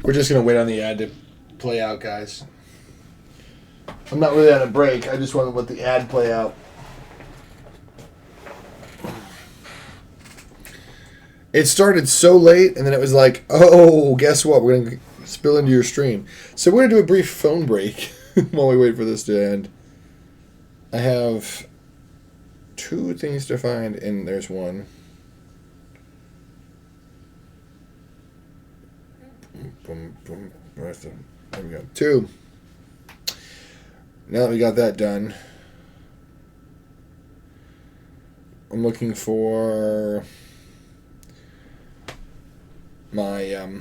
We're just going to wait on the ad to play out, guys. I'm not really on a break. I just want to let the ad play out. It started so late, and then it was like, oh, guess what? We're going to spill into your stream. So we're going to do a brief phone break while we wait for this to end. I have 2 things to find, and there's one. Boom, boom. There we go. 2. Now that we got that done, I'm looking for my oh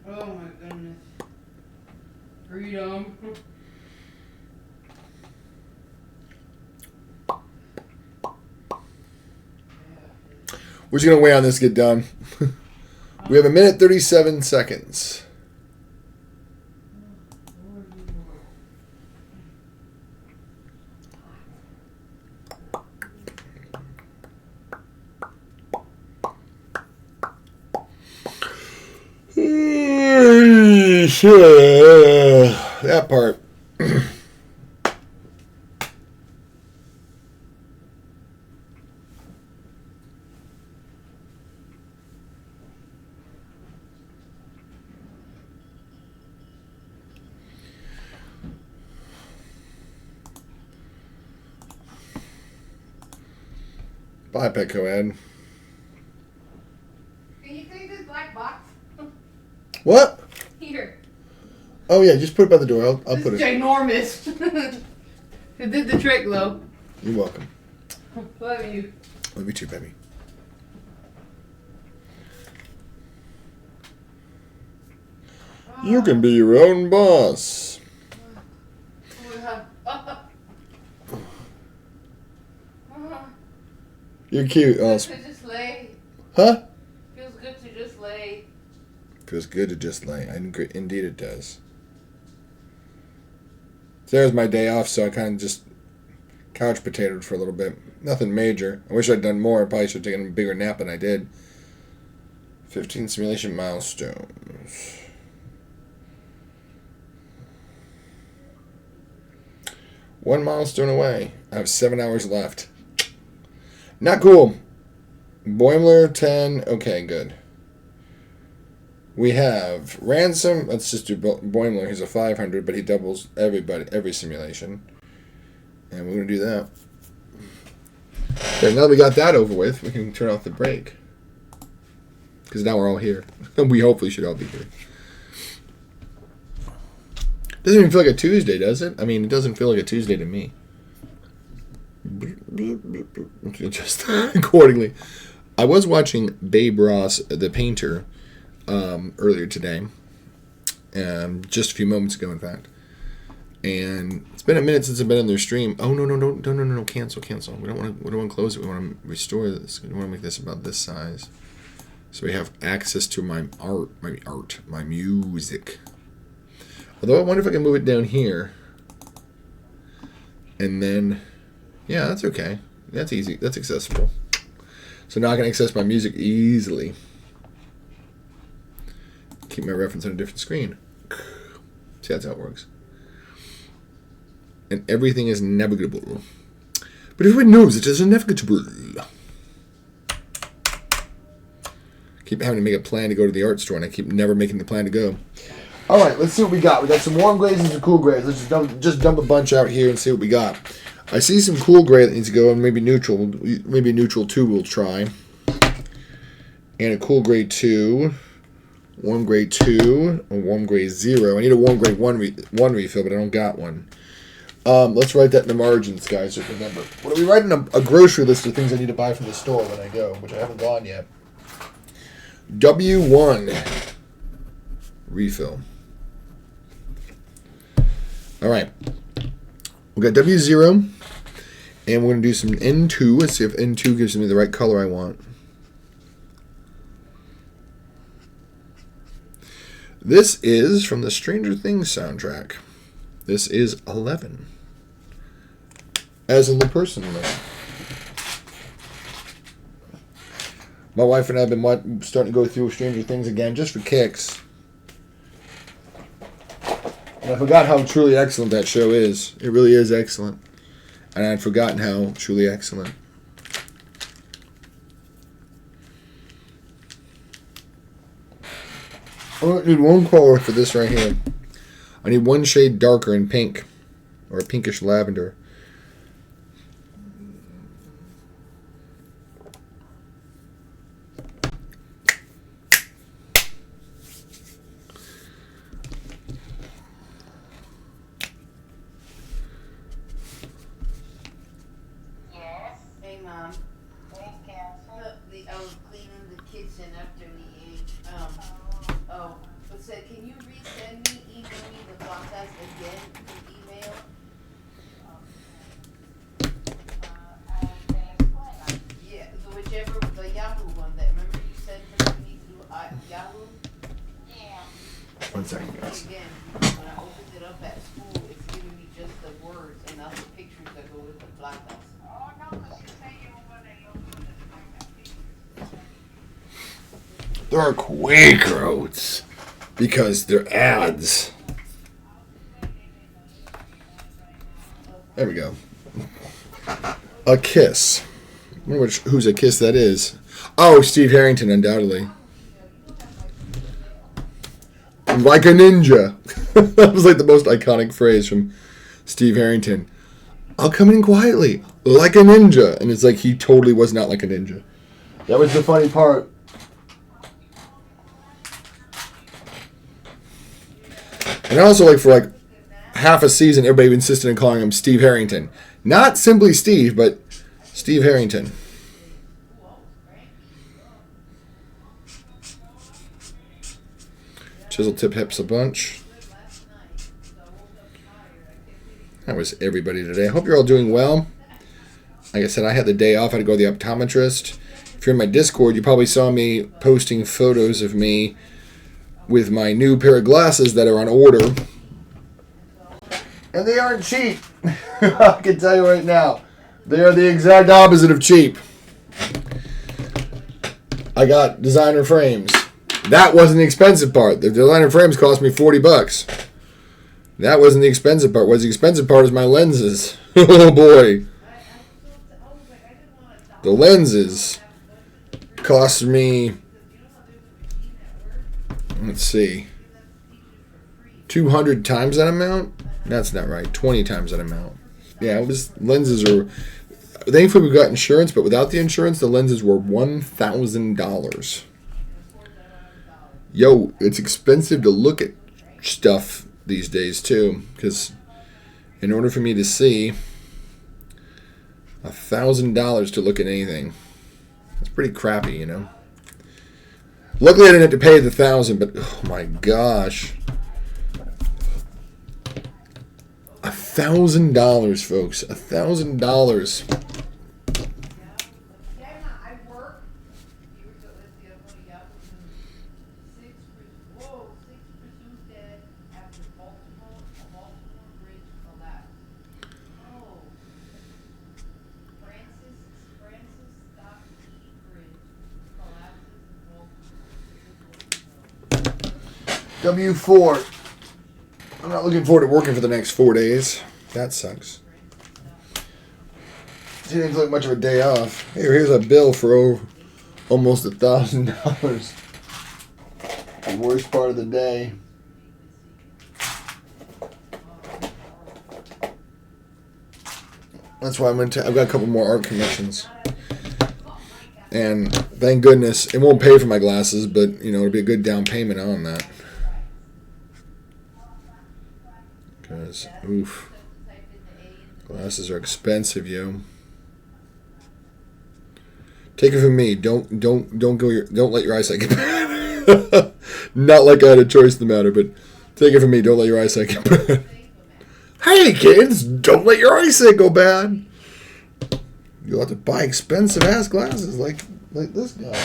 my goodness. Freedom. We're just going to wait on this to get done. We have 1 minute 37 seconds. That part. Bye, Petco Ed. Can you take this black box? What? Here. Oh, yeah, just put it by the door. I'll put it. It's ginormous. It did the trick, though. You're welcome. Love you. Love you too, baby. You can be your own boss. You're cute. Feels good to just lay. Huh? Feels good to just lay. Feels good to just lay. Indeed it does. There's my day off, so I kind of just couch potatoed for a little bit. Nothing major. I wish I'd done more. I probably should have taken a bigger nap than I did. 15 simulation milestones. One milestone away. I have 7 hours left. Not cool. Boimler 10. Okay, good. We have Ransom. Let's just do Boimler. He's a 500, but he doubles every simulation. And we're going to do that. Okay, now that we got that over with, we can turn off the break. Because now we're all here. We hopefully should all be here. Doesn't even feel like a Tuesday, does it? I mean, it doesn't feel like a Tuesday to me. Just accordingly. I was watching Babe Ross, the painter, earlier today. Just a few moments ago, in fact. And it's been a minute since I've been on their stream. Oh, no, cancel. We don't want to close it. We want to restore this. We want to make this about this size. So we have access to my music. Although I wonder if I can move it down here. And then, yeah, that's okay. That's easy. That's accessible. So now I can access my music easily. Keep my reference on a different screen. See, that's how it works. And everything is navigable. But everyone knows it is navigable. Keep having to make a plan to go to the art store, and I keep never making the plan to go. All right, let's see what we got. We got some warm grays and some cool grays. Let's just dump a bunch out here and see what we got. I see some cool gray that needs to go, and maybe neutral. Maybe neutral 2 we'll try. And a cool gray 2. Warm gray 2. A warm gray 0. I need a warm gray 1 refill, but I don't got one. Let's write that in the margins, guys, just remember. What are we writing? A grocery list of things I need to buy from the store when I go, which I haven't gone yet. W1 refill. All right. We got W0, and we're going to do some N2. Let's see if N2 gives me the right color I want. This is from the Stranger Things soundtrack. This is 11. as in the personally. My wife and I have been starting to go through Stranger Things again just for kicks. And I forgot how truly excellent that show is. It really is excellent. And I'd forgotten how truly excellent. I need one color for this right here. I need one shade darker in pink. Or a pinkish lavender. Hey, Mom. I was cleaning the kitchen after we ate. But said, can you email me the podcast again through email? Yeah, the Yahoo one that, remember you said for me through Yahoo? Yeah. 1 second, guys. Again, when I opened it up at school, it's giving me just the words and not the pictures that go with the placas. They're Quaker Oats because they're ads. There we go. A Kiss. I wonder whose A Kiss that is. Oh, Steve Harrington, undoubtedly. Like a ninja. That was like the most iconic phrase from Steve Harrington. I'll come in quietly, like a ninja. And it's like he totally was not like a ninja. That was the funny part. And also, like, for like half a season, everybody insisted on calling him Steve Harrington. Not simply Steve, but Steve Harrington. Chisel tip hips a bunch. That was everybody today. I hope you're all doing well. Like I said, I had the day off. I had to go to the optometrist. If you're in my Discord, you probably saw me posting photos of me with my new pair of glasses that are on order. And they aren't cheap. I can tell you right now. They are the exact opposite of cheap. I got designer frames. That wasn't the expensive part. The designer frames cost me $40. That wasn't the expensive part. What's the expensive part is my lenses. Oh boy. The lenses cost me, let's see, 200 times that amount? That's not right. 20 times that amount. Yeah, it was, lenses are, thankfully we got insurance, but without the insurance, the lenses were $1,000. Yo, it's expensive to look at stuff these days too, because in order for me to see, $1,000 to look at anything, it's pretty crappy, you know. Luckily, I didn't have to pay the $1,000, but oh my gosh, $1,000, folks, $1,000. W4. I'm not looking forward to working for the next 4 days. That sucks. Didn't look much of a day off. Here's a bill for almost $1,000. The worst part of the day. That's why I've got a couple more art commissions. And thank goodness, it won't pay for my glasses, but you know, it'll be a good down payment on that. Because, oof, glasses are expensive, yo. Take it from me. Don't let your eyesight get bad. Not like I had a choice in the matter, but take it from me. Don't let your eyesight get bad. Hey kids, don't let your eyesight go bad. You'll have to buy expensive ass glasses like this guy.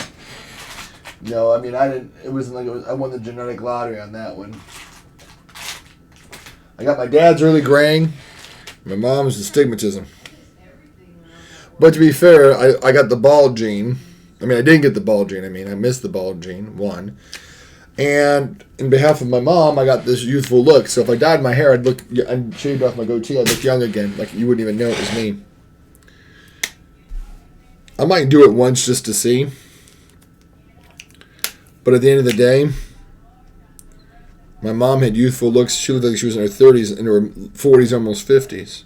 No, I mean I didn't. It wasn't like I won the genetic lottery on that one. I got my dad's early graying, my mom's astigmatism. But to be fair, I got the bald gene. I mean, I didn't get the bald gene. I mean, I missed the bald gene, one. And in behalf of my mom, I got this youthful look. So if I dyed my hair, I'd shaved off my goatee, I'd look young again. Like, you wouldn't even know it was me. I might do it once just to see. But at the end of the day, my mom had youthful looks. She looked like she was in her 30s, in her 40s, almost 50s.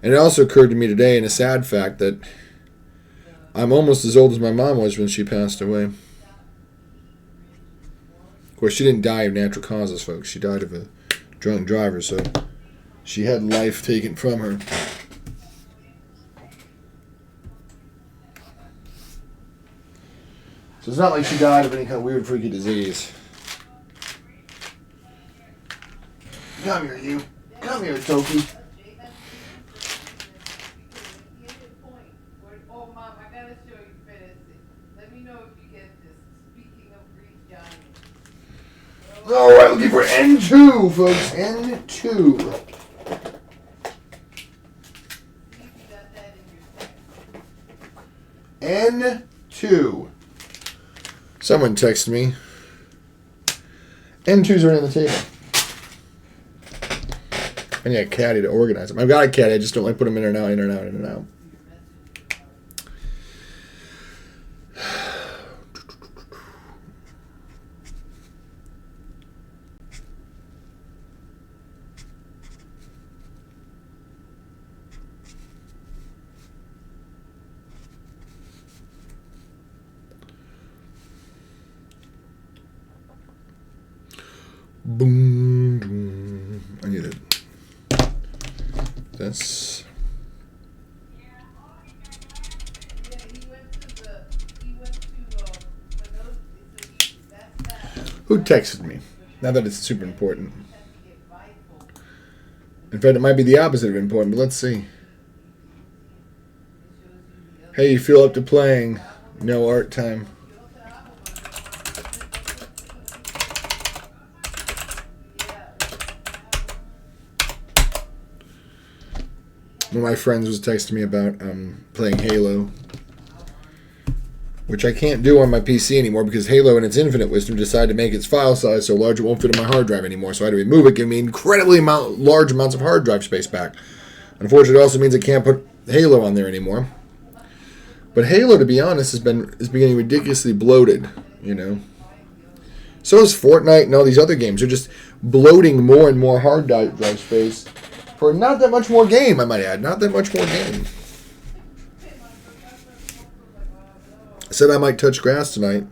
And it also occurred to me today, in a sad fact, that I'm almost as old as my mom was when she passed away. Of course, she didn't die of natural causes, folks. She died of a drunk driver, so she had life taken from her. So it's not like she died of any kind of weird, freaky disease. Come here, you. Come here, Toki. Oh, Mom, I gotta show you fantasy. Let me know if you get this. Speaking of Greek giants. Alright, looking for N2, folks. N2. See if you got that in your text. N2. Someone texted me. N2s are on the table. I need a caddy to organize them. I've got a caddy, I just don't like put them in and out, in and out, in and out. Boom, boom. I need it. This. Yeah, he went to Manila, so that's that. Who texted me? Not that it's super important. In fact, it might be the opposite of important, but let's see. Hey, you feel up to playing? No art time. One of my friends was texting me about playing Halo, which I can't do on my PC anymore because Halo in its infinite wisdom decided to make its file size so large it won't fit in my hard drive anymore, so I had to remove it, giving me incredibly large amounts of hard drive space back. Unfortunately, it also means I can't put Halo on there anymore. But Halo, to be honest, is becoming ridiculously bloated, you know. So is Fortnite and all these other games. They're just bloating more and more hard drive space for not that much more game, I might add. Not that much more game. I said I might touch grass tonight.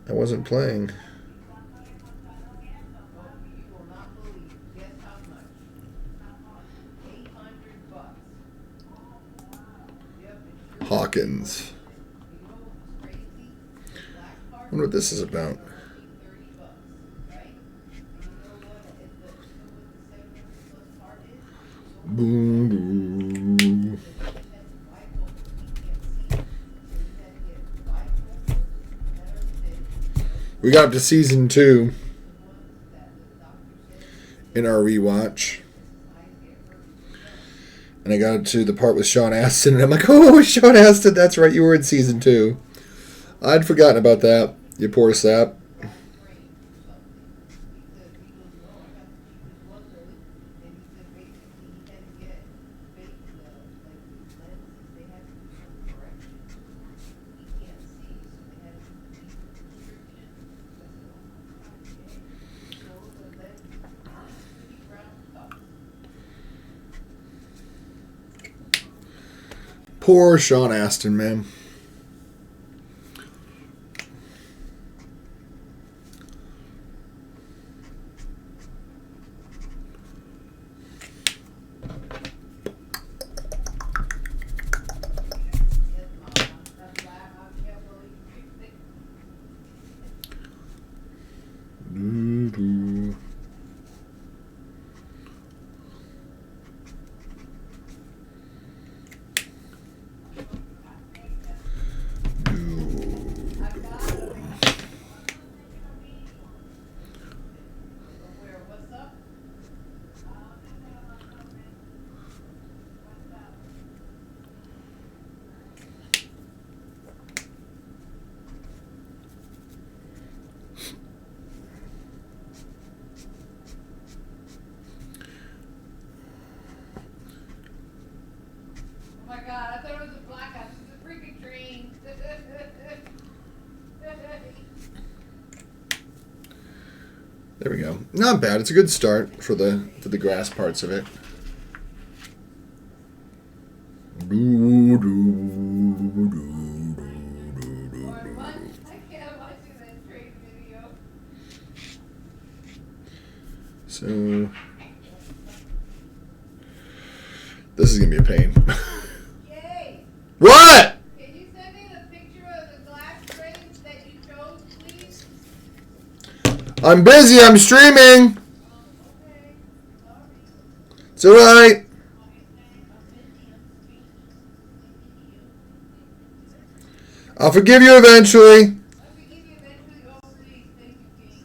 I wasn't playing. Hawkins. I wonder what this is about. Boom, boom. We got up to season 2 in our rewatch. And I got to the part with Sean Astin, and I'm like, oh, Sean Astin, that's right, you were in season 2. I'd forgotten about that, you poor sap. Poor Sean Astin, man. Doo-doo. god, I thought it was a blockhouse. It's a freaking train. There we go. Not bad. It's a good start for the grass parts of it. So this is gonna be a pain. Yay! What? Can you send me the picture of the glass frames that you chose, please? I'm busy. I'm streaming. Okay. Sorry. It's alright. I'll forgive you eventually. I'll forgive you eventually. Oh, please. Thank you, King.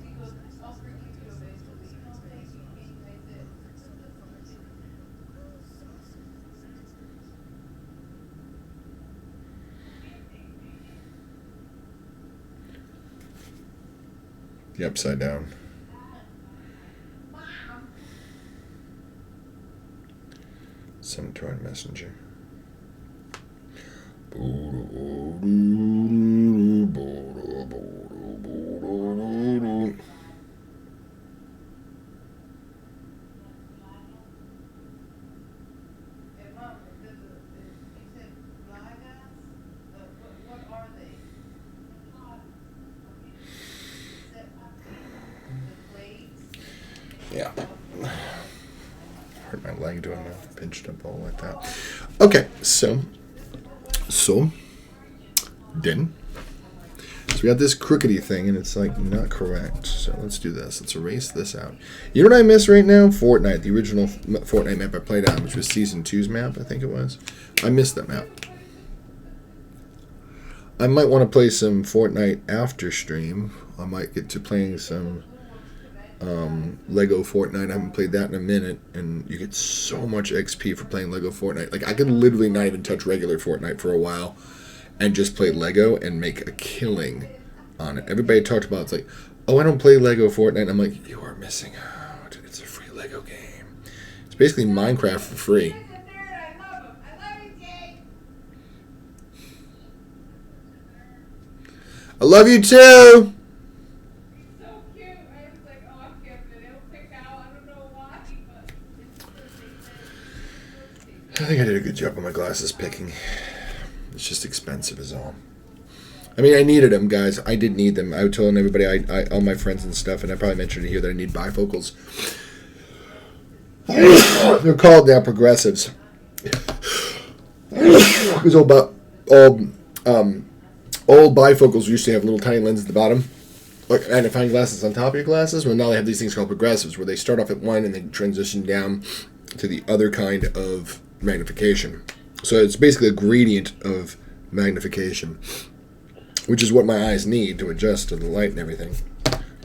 He goes, I'll forgive you eventually. Oh, thank you, King. That's it. The upside down. Mom. Cemetery Messenger. Hey, Mom, you said fly guys? What are they? The blades? Yeah. Hurt my leg doing a pinched up ball like that. Okay, so then we got this crookedy thing and it's like not correct. So let's do this. Let's erase this out. You know what I miss right now? Fortnite, the original Fortnite map I played on, which was Season 2's map, I think it was. I miss that map. I might want to play some Fortnite after stream. I might get to playing some Lego Fortnite. I haven't played that in a minute, and you get so much XP for playing Lego Fortnite. Like, I could literally not even touch regular Fortnite for a while and just play Lego and make a killing on it. Everybody talked about it's like, oh, I don't play Lego Fortnite. I'm like, you are missing out. It's a free Lego game. It's basically Minecraft for free. I love him. I love you, Jay. I love you too. So cute. I was like, oh, I'm giving it. He'll pick out. I don't know why, but I think I did a good job on my glasses picking. It's just expensive is all. I mean, I needed them, guys. I did need them. I was telling everybody, all my friends and stuff, and I probably mentioned it here that I need bifocals. They're called now progressives. Because old bifocals used to have little tiny lenses at the bottom, like magnifying glasses on top of your glasses. Well, now they have these things called progressives, where they start off at one and they transition down to the other kind of magnification. So it's basically a gradient of magnification, which is what my eyes need to adjust to the light and everything.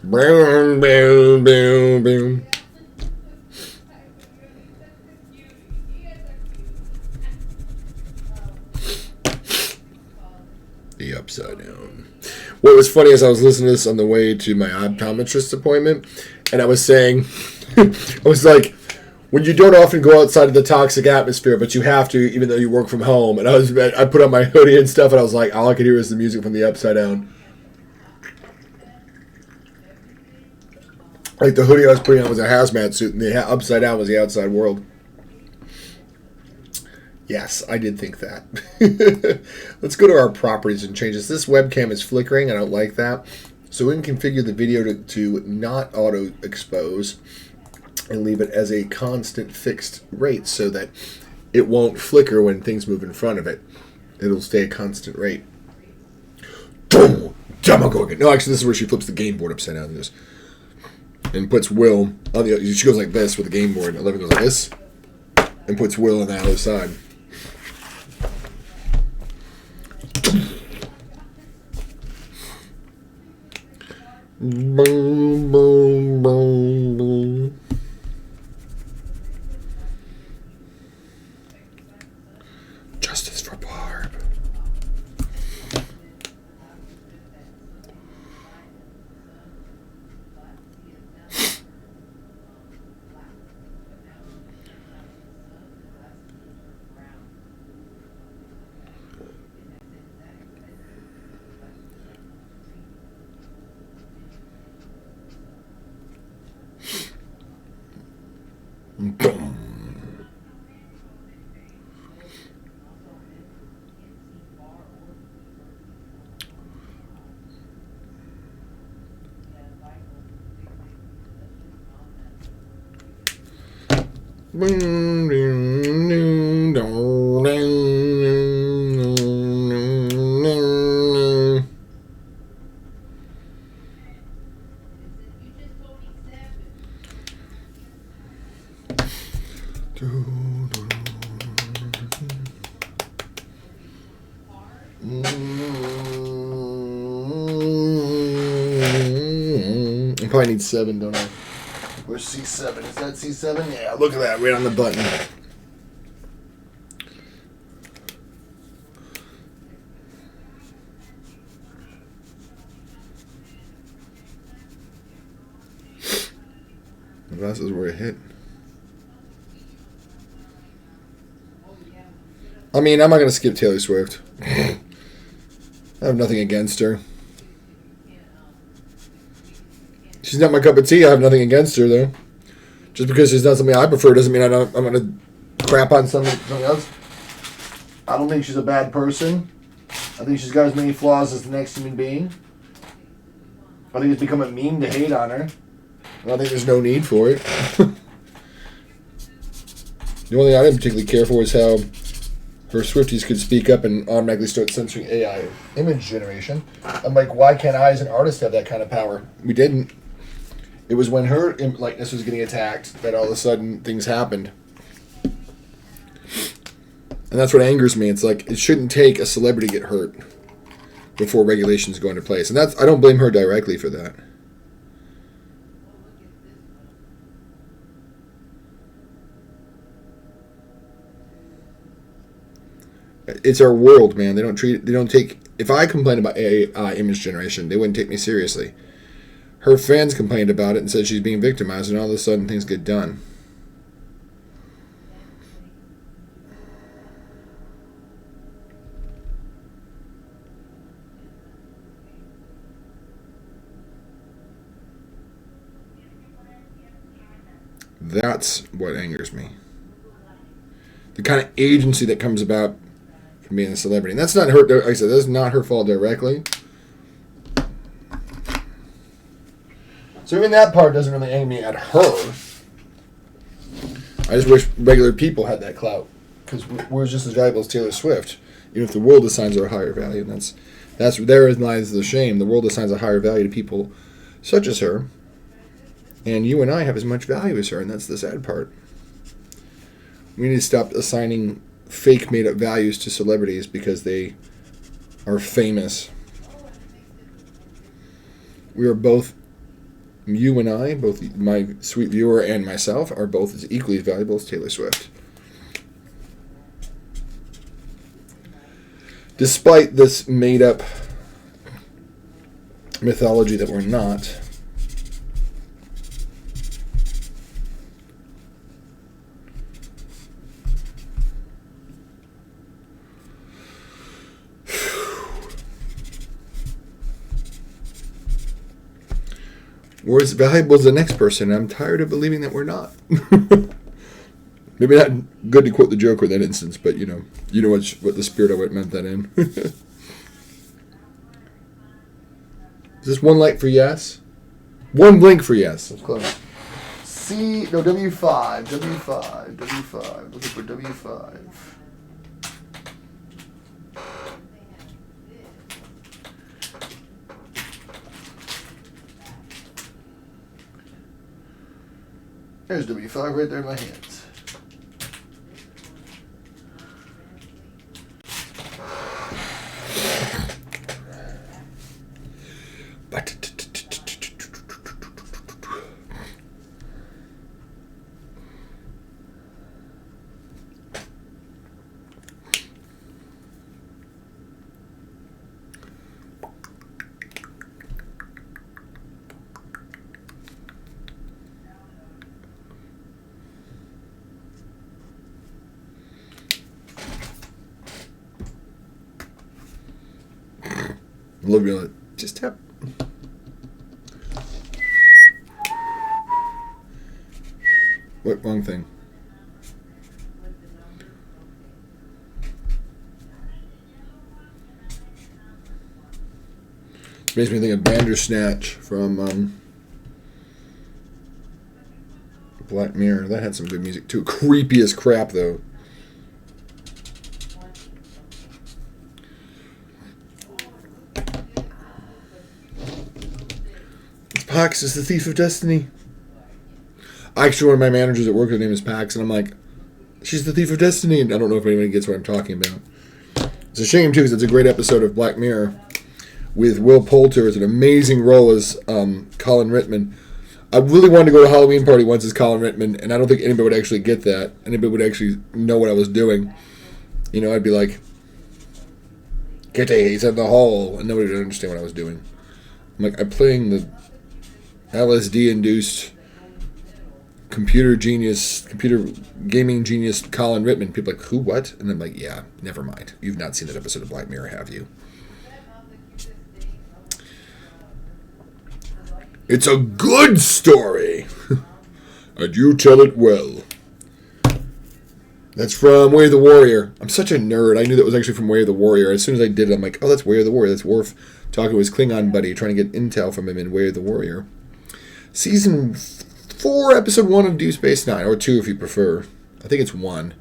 Boom, boom, boom, boom. The upside down. What was funny is I was listening to this on the way to my optometrist appointment, and I was saying, I was like, when you don't often go outside of the toxic atmosphere, but you have to, even though you work from home. And I put on my hoodie and stuff, and I was like, all I could hear was the music from the upside down. Like the hoodie I was putting on was a hazmat suit, and the upside down was the outside world. Yes, I did think that. Let's go to our properties and change this. This webcam is flickering. I don't like that. So we can configure the video to not auto expose and leave it as a constant fixed rate so that it won't flicker when things move in front of it. It'll stay a constant rate. Demogorgon. No, actually, this is where she flips the game board upside down and puts Will on the. She goes like this with the game board. 11 goes like this and puts Will on the other side. Boom, boom, boom, boom. Justice for Barb. I probably need 7, don't I? Where's C7? Is that C7? Yeah, look at that, right on the button. The glasses were a hit. I mean, I'm not going to skip Taylor Swift. I have nothing against her. She's not my cup of tea. I have nothing against her, though. Just because she's not something I prefer doesn't mean I'm going to crap on something else. I don't think she's a bad person. I think she's got as many flaws as the next human being. I think it's become a meme to hate on her. And I think there's no need for it. The only thing I didn't particularly care for is how her Swifties could speak up and automatically start censoring AI image generation. I'm like, why can't I as an artist have that kind of power? We didn't. It was when her likeness was getting attacked that all of a sudden things happened. And that's what angers me. It's like, it shouldn't take a celebrity to get hurt before regulations go into place. And I don't blame her directly for that. It's our world, man. They don't take. If I complained about AI image generation, they wouldn't take me seriously. Her fans complained about it and said she's being victimized, and all of a sudden things get done. That's what angers me. The kind of agency that comes about from being a celebrity. And that's not her, like I said, that's not her fault directly. So even that part doesn't really anger me at her. I just wish regular people had that clout. Because we're just as valuable as Taylor Swift. Even if the world assigns her a higher value. And that's therein lies the shame. The world assigns a higher value to people such as her. And you and I have as much value as her. And that's the sad part. We need to stop assigning fake made-up values to celebrities because they are famous. We are both, you and I, both my sweet viewer and myself, are both as equally as valuable as Taylor Swift. Despite this made-up mythology that we're not, we're as valuable as the next person. I'm tired of believing that we're not. Maybe not good to quote the Joker in that instance, but you know what the spirit of it meant that in. Is this one light for yes? One blink for yes. That's close. W5. Looking for W5. There's W5 right there in my hands. Love you. Just tap. What wrong thing? Makes me think of Bandersnatch from Black Mirror. That had some good music too. Creepy as crap though. Pax is the thief of destiny. Actually, one of my managers at work, her name is Pax, and I'm like, she's the thief of destiny, and I don't know if anyone gets what I'm talking about. It's a shame too, because it's a great episode of Black Mirror with Will Poulter. It's an amazing role as Colin Rittman. I really wanted to go to a Halloween party once as Colin Rittman, and I don't think anybody would actually get that. Anybody would actually know what I was doing. You know, I'd be like, Kitty, he's in the hole, and nobody would understand what I was doing. I'm like, I'm playing the LSD-induced computer gaming genius Colin Rittman. People are like, who, what? And I'm like, yeah, never mind. You've not seen that episode of Black Mirror, have you? It's a good story. And you tell it well. That's from Way of the Warrior. I'm such a nerd. I knew that was actually from Way of the Warrior. As soon as I did it, I'm like, oh, that's Way of the Warrior. That's Worf talking to his Klingon buddy, trying to get intel from him in Way of the Warrior. Season 4, Episode 1 of Deep Space Nine, or 2 if you prefer. I think it's 1.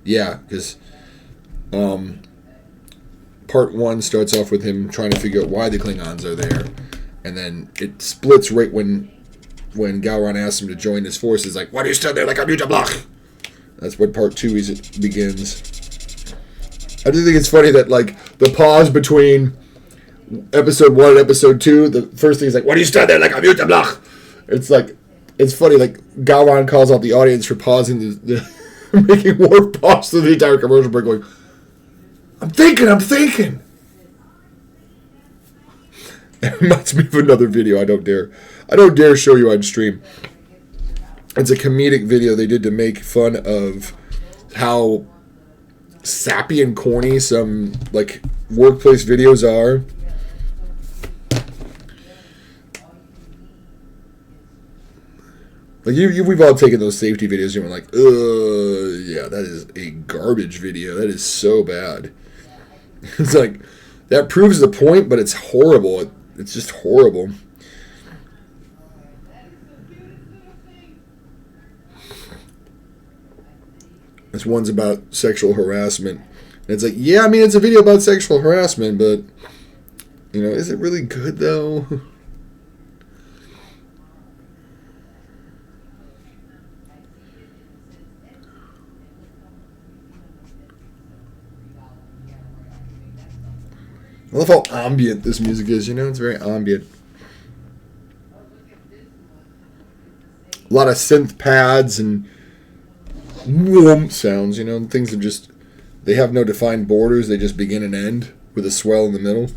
Yeah, because Part 1 starts off with him trying to figure out why the Klingons are there, and then it splits right when Gowron asks him to join his forces, like, why do you stand there like a mutablock? That's what Part 2 begins. I do think it's funny that, like, the pause between Episode 1 and Episode 2, the first thing is like, why do you stand there like a mutablock? It's like, it's funny, like, Gowron calls out the audience for pausing, making Worf pause through the entire commercial break going, I'm thinking. It reminds me of another video I don't dare show you on stream. It's a comedic video they did to make fun of how sappy and corny some, like, workplace videos are. Like, we've all taken those safety videos and we're like, yeah, that is a garbage video. That is so bad. It's like, that proves the point, but it's horrible. It's just horrible. This one's about sexual harassment. And it's like, yeah, I mean, it's a video about sexual harassment, but, you know, is it really good, though? I love how ambient this music is, you know? It's very ambient. A lot of synth pads and whoomp sounds, you know? Things that just, they have no defined borders. They just begin and end with a swell in the middle.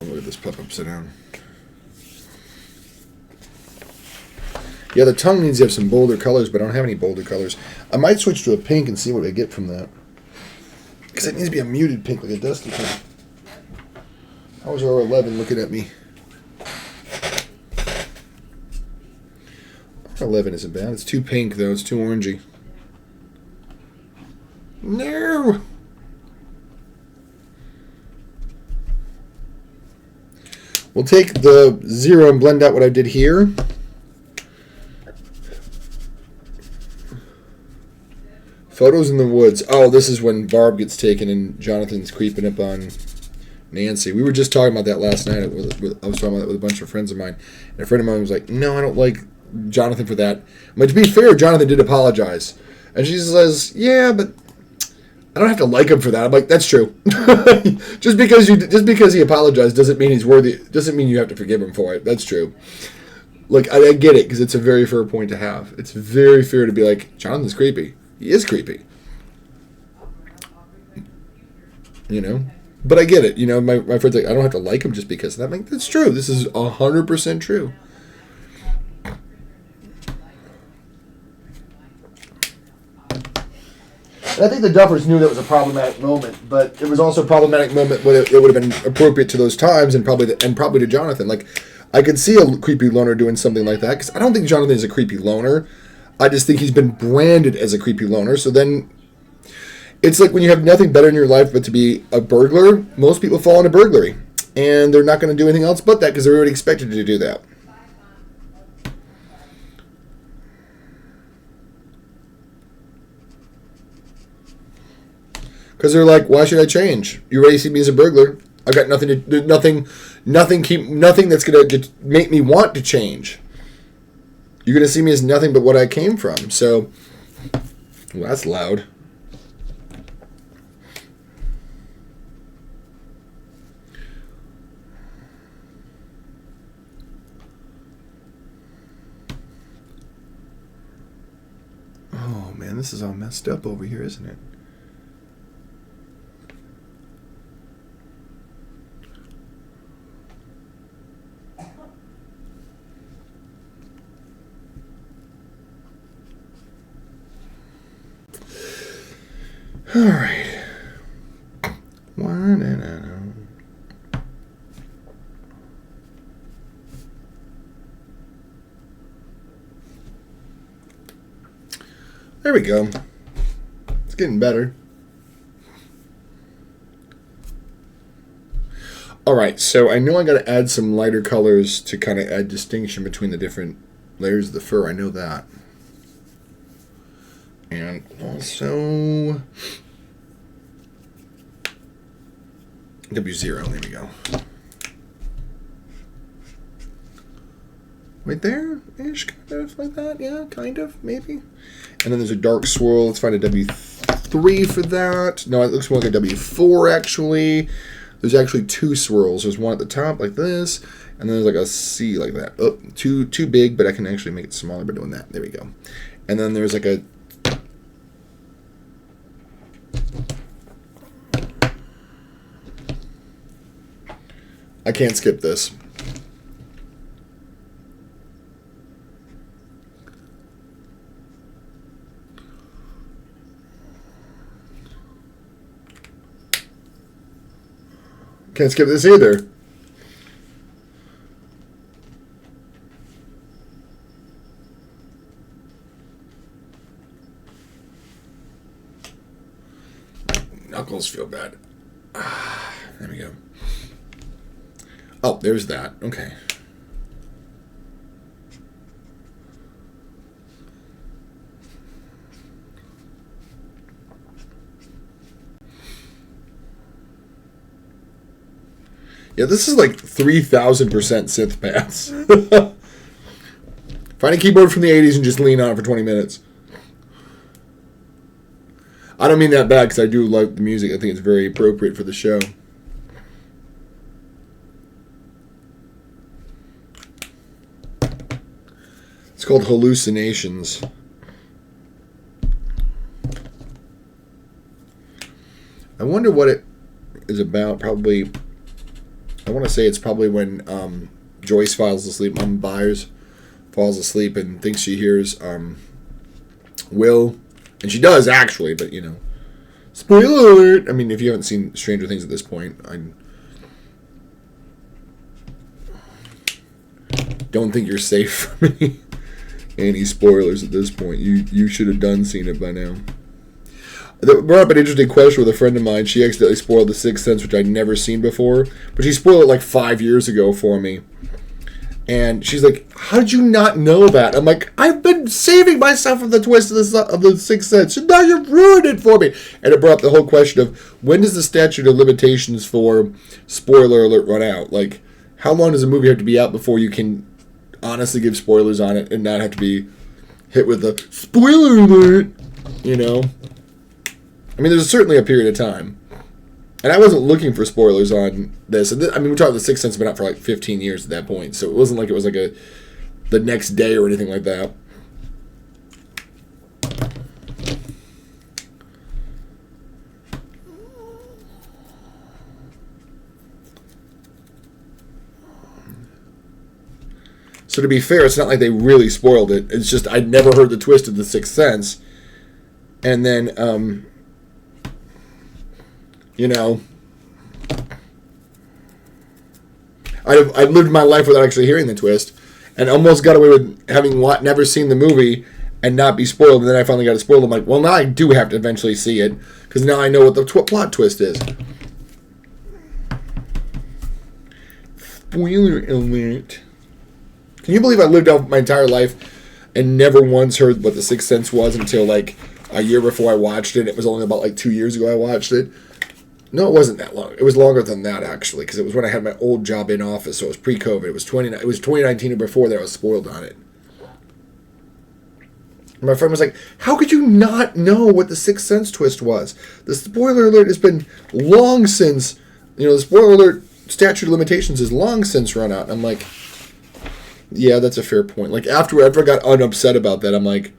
Oh, look at this pup upside down. Yeah, the tongue needs to have some bolder colors, but I don't have any bolder colors. I might switch to a pink and see what I get from that. Because it needs to be a muted pink, like a dusty pink. How's our 11 looking at me? Our 11 isn't bad. It's too pink, though. It's too orangey. No! We'll take the 0 and blend out what I did here. Photos in the woods. Oh, this is when Barb gets taken and Jonathan's creeping up on Nancy. We were just talking about that last night. I was talking about that with a bunch of friends of mine. And a friend of mine was like, no, I don't like Jonathan for that. But to be fair, Jonathan did apologize. And she says, yeah, but I don't have to like him for that. I'm like, that's true. just because he apologized doesn't mean he's worthy. Doesn't mean you have to forgive him for it. That's true. Like, I get it, because it's a very fair point to have. It's very fair to be like, Jonathan's creepy. He is creepy. You know? But I get it. You know, my friend's like, I don't have to like him just because of that. I'm like, that's true. This is 100% true. And I think the Duffers knew that was a problematic moment, but it was also a problematic moment when it would have been appropriate to those times and probably to Jonathan. Like, I could see a creepy loner doing something like that, because I don't think Jonathan is a creepy loner. I just think he's been branded as a creepy loner, so then It's like when you have nothing better in your life but to be a burglar, most people fall into burglary. And they're not going to do anything else but that because they're already expected to do that. Because they're like, why should I change? You already see me as a burglar. I've got nothing to, nothing that's going to make me want to change. You're going to see me as nothing but what I came from. So, well, that's loud. Oh man, this is all messed up over here, isn't it? All right. There we go. It's getting better. All right, so I know I got to add some lighter colors to kind of add distinction between the different layers of the fur. I know that. And also W0, there we go. Right there-ish, kind of like that. Yeah, kind of, maybe. And then there's a dark swirl. Let's find a W3 for that. No, it looks more like a W4, actually. There's actually two swirls. There's one at the top, like this, and then there's like a C like that. Oh, too big, but I can actually make it smaller by doing that. There we go. And then there's like a... I can't skip this. Can't skip this either. Knuckles feel bad. There we go. Oh, there's that. Okay. Yeah, this is like 3,000% synth paths. Find a keyboard from the 80s and just lean on it for 20 minutes. I don't mean that bad because I do like the music. I think it's very appropriate for the show. It's called Hallucinations. I wonder what it is about. Probably, I want to say it's probably when Joyce falls asleep. Mom Byers falls asleep and thinks she hears Will. And she does, actually, but, you know. Spoiler alert! I mean, if you haven't seen Stranger Things at this point, I don't think you're safe from any spoilers at this point. You should have done seen it by now. That brought up an interesting question with a friend of mine. She accidentally spoiled The Sixth Sense, which I'd never seen before. But she spoiled it like 5 years ago for me. And she's like, how did you not know that? I'm like, I've been saving myself from the twist of the Sixth Sense. And now you've ruined it for me. And it brought up the whole question of, when does the statute of limitations for spoiler alert run out? Like, how long does a movie have to be out before you can honestly give spoilers on it and not have to be hit with the spoiler alert? You know? I mean, there's certainly a period of time. And I wasn't looking for spoilers on this. I mean, we're talking The Sixth Sense has been out for like 15 years at that point. So it wasn't like it was like the next day or anything like that. So to be fair, it's not like they really spoiled it. It's just I'd never heard the twist of The Sixth Sense. And then, you know, I've lived my life without actually hearing the twist, and almost got away with having never seen the movie, and not be spoiled, and then I finally got it spoiled. I'm like, well, now I do have to eventually see it, because now I know what the plot twist is. Spoiler alert. Can you believe I lived out my entire life and never once heard what The Sixth Sense was until like a year before I watched it? It was only about like 2 years ago I watched it. No, it wasn't that long. It was longer than that, actually, because it was when I had my old job in office, so it was pre-COVID. It was 2019 or before that I was spoiled on it. My friend was like, how could you not know what the Sixth Sense twist was? The spoiler alert has been long since, the spoiler alert statute of limitations is long since run out. And I'm like, yeah, that's a fair point. Like, after I got unupset about that, I'm like,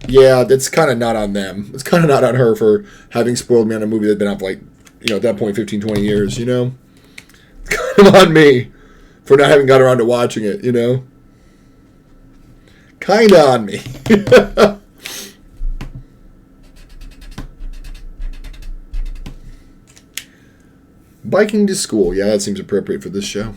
yeah, that's kind of not on them. It's kind of not on her for having spoiled me on a movie that's been out for, like, at that point, 15, 20 years, It's kind of on me for not having got around to watching it, Kind of on me. Biking to school. Yeah, that seems appropriate for this show.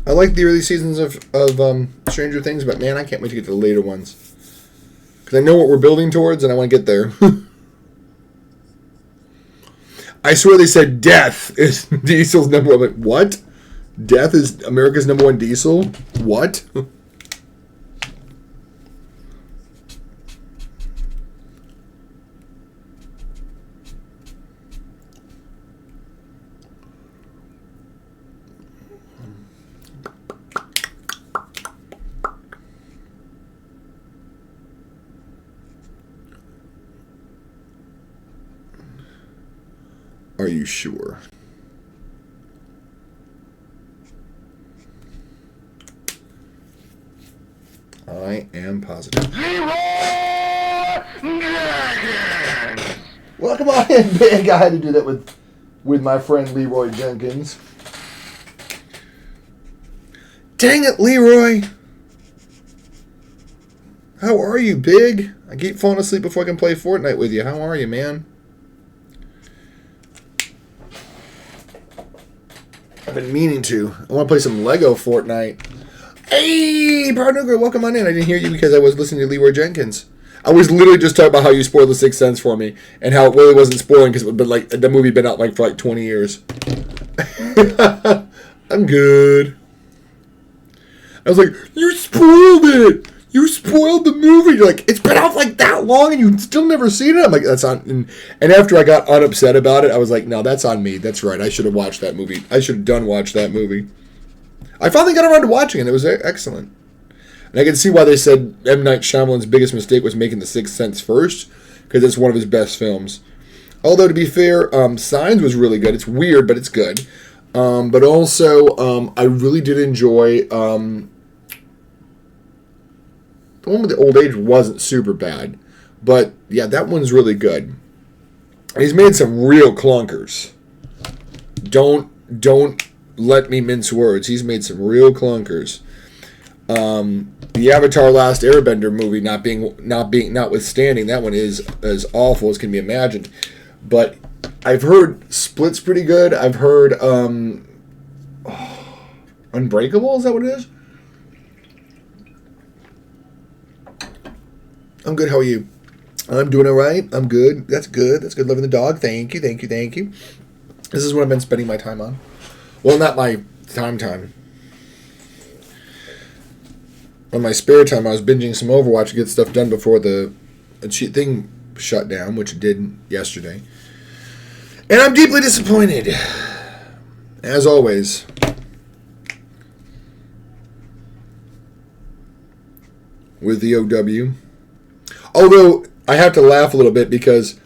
I like the early seasons of Stranger Things, but man, I can't wait to get to the later ones. Because I know what we're building towards, and I want to get there. I swear they said death is Diesel's number one. I'm like, what? Death is America's number one diesel? What? Are you sure? I am positive. Well, come on in, big. I had to do that with my friend Leroy Jenkins. Dang it, Leroy! How are you, big? I keep falling asleep before I can play Fortnite with you. How are you, man? I've been meaning to. I want to play some Lego Fortnite. Hey, partner, welcome on in. I didn't hear you because I was listening to Leroy Jenkins. I was literally just talking about how you spoiled The Sixth Sense for me and how it really wasn't spoiling because it would been like the movie had been out like for like 20 years. I'm good. I was like, you spoiled it. You spoiled the movie. You're like, it's been out like that long and you still never seen it. I'm like, that's on. And after I got unupset about it, I was like, no, that's on me. That's right. I should have watched that movie. I should have watched that movie. I finally got around to watching it. It was excellent. And I can see why they said M. Night Shyamalan's biggest mistake was making The Sixth Sense first, because it's one of his best films. Although, to be fair, Signs was really good. It's weird, but it's good. But also, I really did enjoy... the one with the old age wasn't super bad. But, yeah, that one's really good. He's made some real clunkers. Don't let me mince words. He's made some real clunkers. The Avatar Last Airbender movie notwithstanding, that one is as awful as can be imagined. But I've heard Split's pretty good. I've heard Unbreakable, is that what it is? I'm good. How are you? I'm doing all right. I'm good. That's good. That's good. Loving the dog. Thank you. This is what I've been spending my time on. Well, not my time. On my spare time, I was binging some Overwatch to get stuff done before the thing shut down, which it did yesterday. And I'm deeply disappointed. As always. With the OW. Although, I have to laugh a little bit because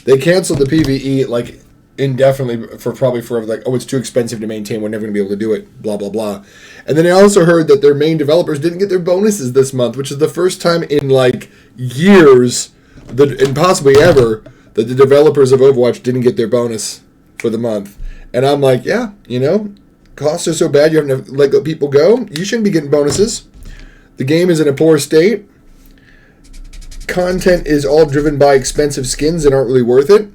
they canceled the PvE, like, indefinitely for probably forever. Like, oh, it's too expensive to maintain. We're never going to be able to do it. Blah, blah, blah. And then I also heard that their main developers didn't get their bonuses this month, which is the first time in, like, years, and possibly ever, that the developers of Overwatch didn't get their bonus for the month. And I'm like, yeah, costs are so bad you have to let people go. You shouldn't be getting bonuses. The game is in a poor state. content is all driven by expensive skins that aren't really worth it,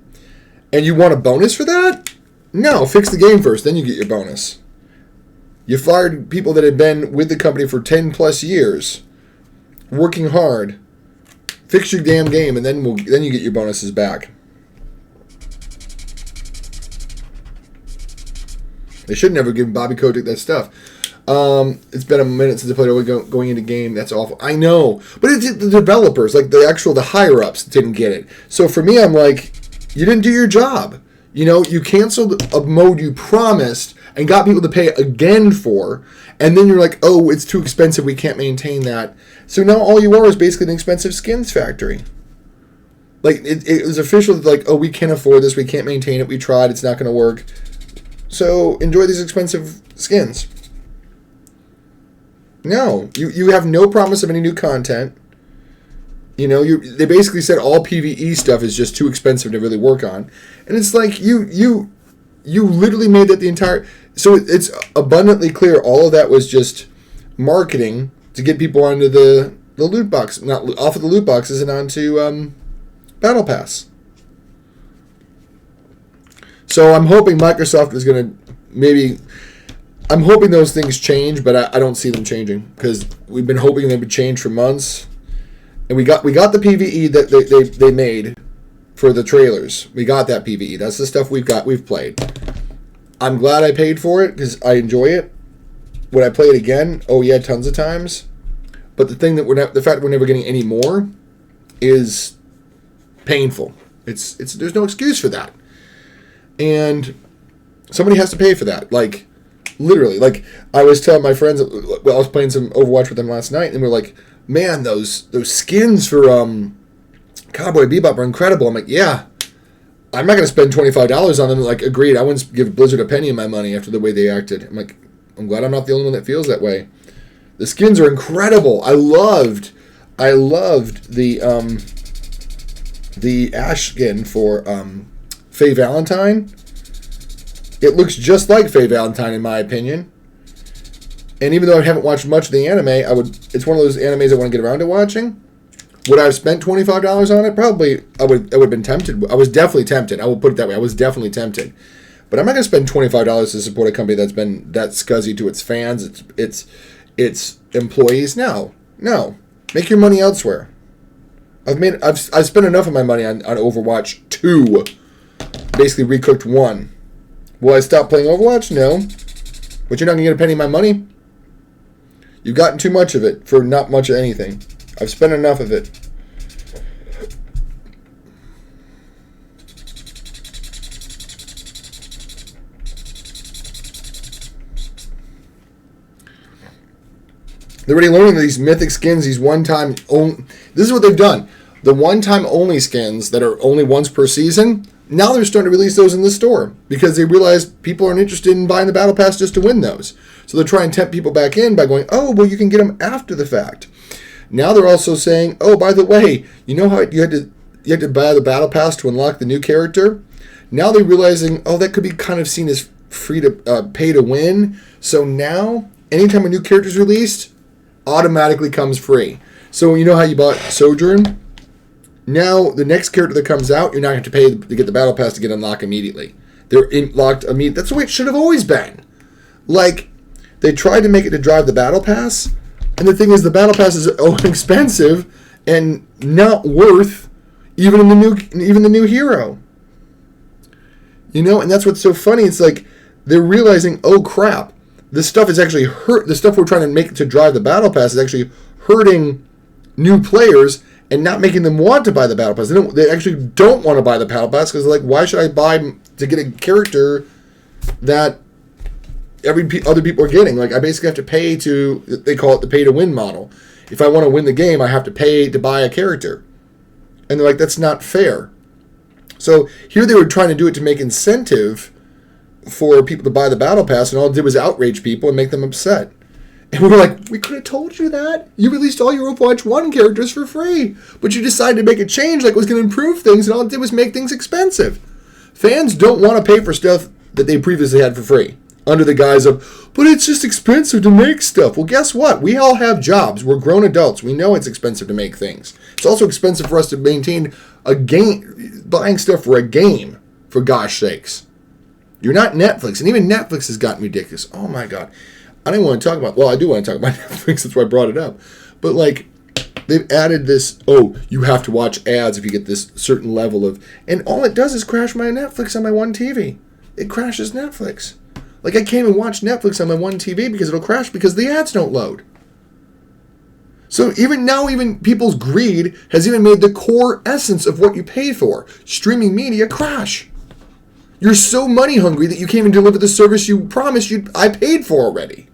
and you want a bonus for that? No, fix the game first, then you get your bonus. You fired people that had been with the company for 10 plus years, working hard. Fix your damn game, and then you get your bonuses back. They should never give Bobby Kotick that stuff. It's been a minute since I played going into game. That's awful. I know. But it's the developers, like the higher-ups didn't get it. So for me, I'm like, you didn't do your job. You know, you canceled a mode you promised and got people to pay again for, and then you're like, oh, it's too expensive, we can't maintain that. So now all you are is basically an expensive skins factory. Like, it was official, like, oh, we can't afford this, we can't maintain it, we tried, it's not going to work. So enjoy these expensive skins. No, you have no promise of any new content. You know, they basically said all PvE stuff is just too expensive to really work on. And it's like, you literally made that the entire... So it's abundantly clear all of that was just marketing to get people onto the loot box, not off of the loot boxes and onto Battle Pass. So I'm hoping Microsoft is going to maybe... I'm hoping those things change, but I don't see them changing because we've been hoping they would change for months. And we got the PvE that they made for the trailers. We got that PvE. That's the stuff we've played. I'm glad I paid for it because I enjoy it. Would I play it again? Oh yeah, tons of times. But the thing that the fact that we're never getting any more is painful. There's no excuse for that. And somebody has to pay for that. Like, literally. Like, I was telling my friends, well, I was playing some Overwatch with them last night, and we're like, man, those skins for Cowboy Bebop are incredible. I'm like, yeah, I'm not going to spend $25 on them. Like, agreed. I wouldn't give Blizzard a penny of my money after the way they acted. I'm like, I'm glad I'm not the only one that feels that way. The skins are incredible. I loved the Ashe skin for Faye Valentine. It looks just like Faye Valentine in my opinion. And even though I haven't watched much of the anime, it's one of those animes I want to get around to watching. Would I have spent $25 on it? Probably. I would have been tempted. I was definitely tempted. I will put it that way. I was definitely tempted. But I'm not going to spend $25 to support a company that's been that scuzzy to its fans, its employees. No. Make your money elsewhere. I've spent enough of my money on Overwatch 2. Basically recooked 1. Will I stop playing Overwatch? No. But you're not going to get a penny of my money? You've gotten too much of it for not much of anything. I've spent enough of it. They're already learning these mythic skins, these one-time... This is what they've done. The one-time only skins that are only once per season, now they're starting to release those in the store because they realize people aren't interested in buying the Battle Pass just to win those. So they're trying to tempt people back in by going, oh, well, you can get them after the fact. Now they're also saying, oh, by the way, you know how you had to buy the Battle Pass to unlock the new character? Now they're realizing, oh, that could be kind of seen as free to pay to win. So now, anytime a new character is released, automatically comes free. So you know how you bought Sojourn? Now, the next character that comes out, you're not going to pay to get the Battle Pass to get unlocked immediately. They're locked immediately. That's the way it should have always been. Like, they tried to make it to drive the Battle Pass, and the thing is, the Battle Pass is expensive and not worth even the new hero. You know, and that's what's so funny. It's like they're realizing, oh crap, this stuff is actually hurt. The stuff we're trying to make to drive the Battle Pass is actually hurting new players and not making them want to buy the Battle Pass. They actually don't want to buy the Battle Pass because they're like, why should I buy to get a character that other people are getting? Like, I basically have to pay to, they call it the pay-to-win model. If I want to win the game, I have to pay to buy a character. And they're like, that's not fair. So here they were trying to do it to make incentive for people to buy the Battle Pass, and all it did was outrage people and make them upset. And we were like, we could have told you that. You released all your Overwatch 1 characters for free. But you decided to make a change like it was going to improve things, and all it did was make things expensive. Fans don't want to pay for stuff that they previously had for free. under the guise of, but it's just expensive to make stuff. Well, guess what? We all have jobs. We're grown adults. We know it's expensive to make things. It's also expensive for us to maintain a game, buying stuff for a game, for gosh sakes. You're not Netflix, and even Netflix has gotten ridiculous. Oh my God. I don't want to talk about, well, I do want to talk about Netflix, that's why I brought it up. But like, they've added this, oh, you have to watch ads if you get this certain level of, and all it does is crash my Netflix on my one TV. It crashes Netflix. Like, I can't even watch Netflix on my one TV because it'll crash because the ads don't load. So even now, even people's greed has even made the core essence of what you pay for, streaming media, crash. You're so money hungry that you can't even deliver the service you promised I paid for already.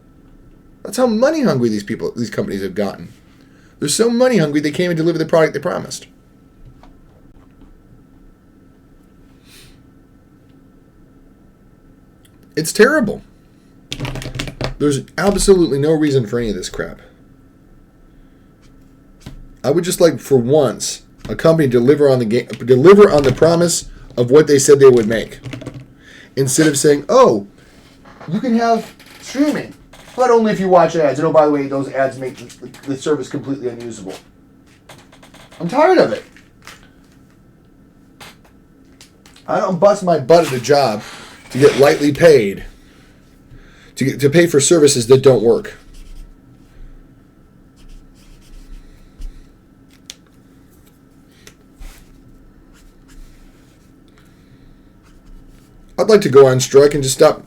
That's how money hungry these companies have gotten. They're so money hungry they can't even deliver the product they promised. It's terrible. There's absolutely no reason for any of this crap. I would just like, for once, a company deliver on the promise of what they said they would make. Instead of saying, oh, you can have streaming, but only if you watch ads. And oh, by the way, those ads make the service completely unusable. I'm tired of it. I don't bust my butt at a job to get lightly paid, to pay for services that don't work. I'd like to go on strike and just stop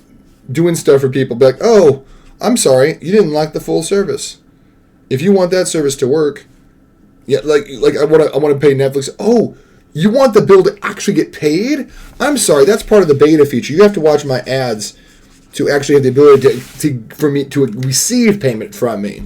doing stuff for people. Be like, oh, I'm sorry, you didn't like the full service. If you want that service to work, yeah, like I want to pay Netflix. Oh, you want the bill to actually get paid? I'm sorry, that's part of the beta feature. You have to watch my ads to actually have the ability for me to receive payment from me.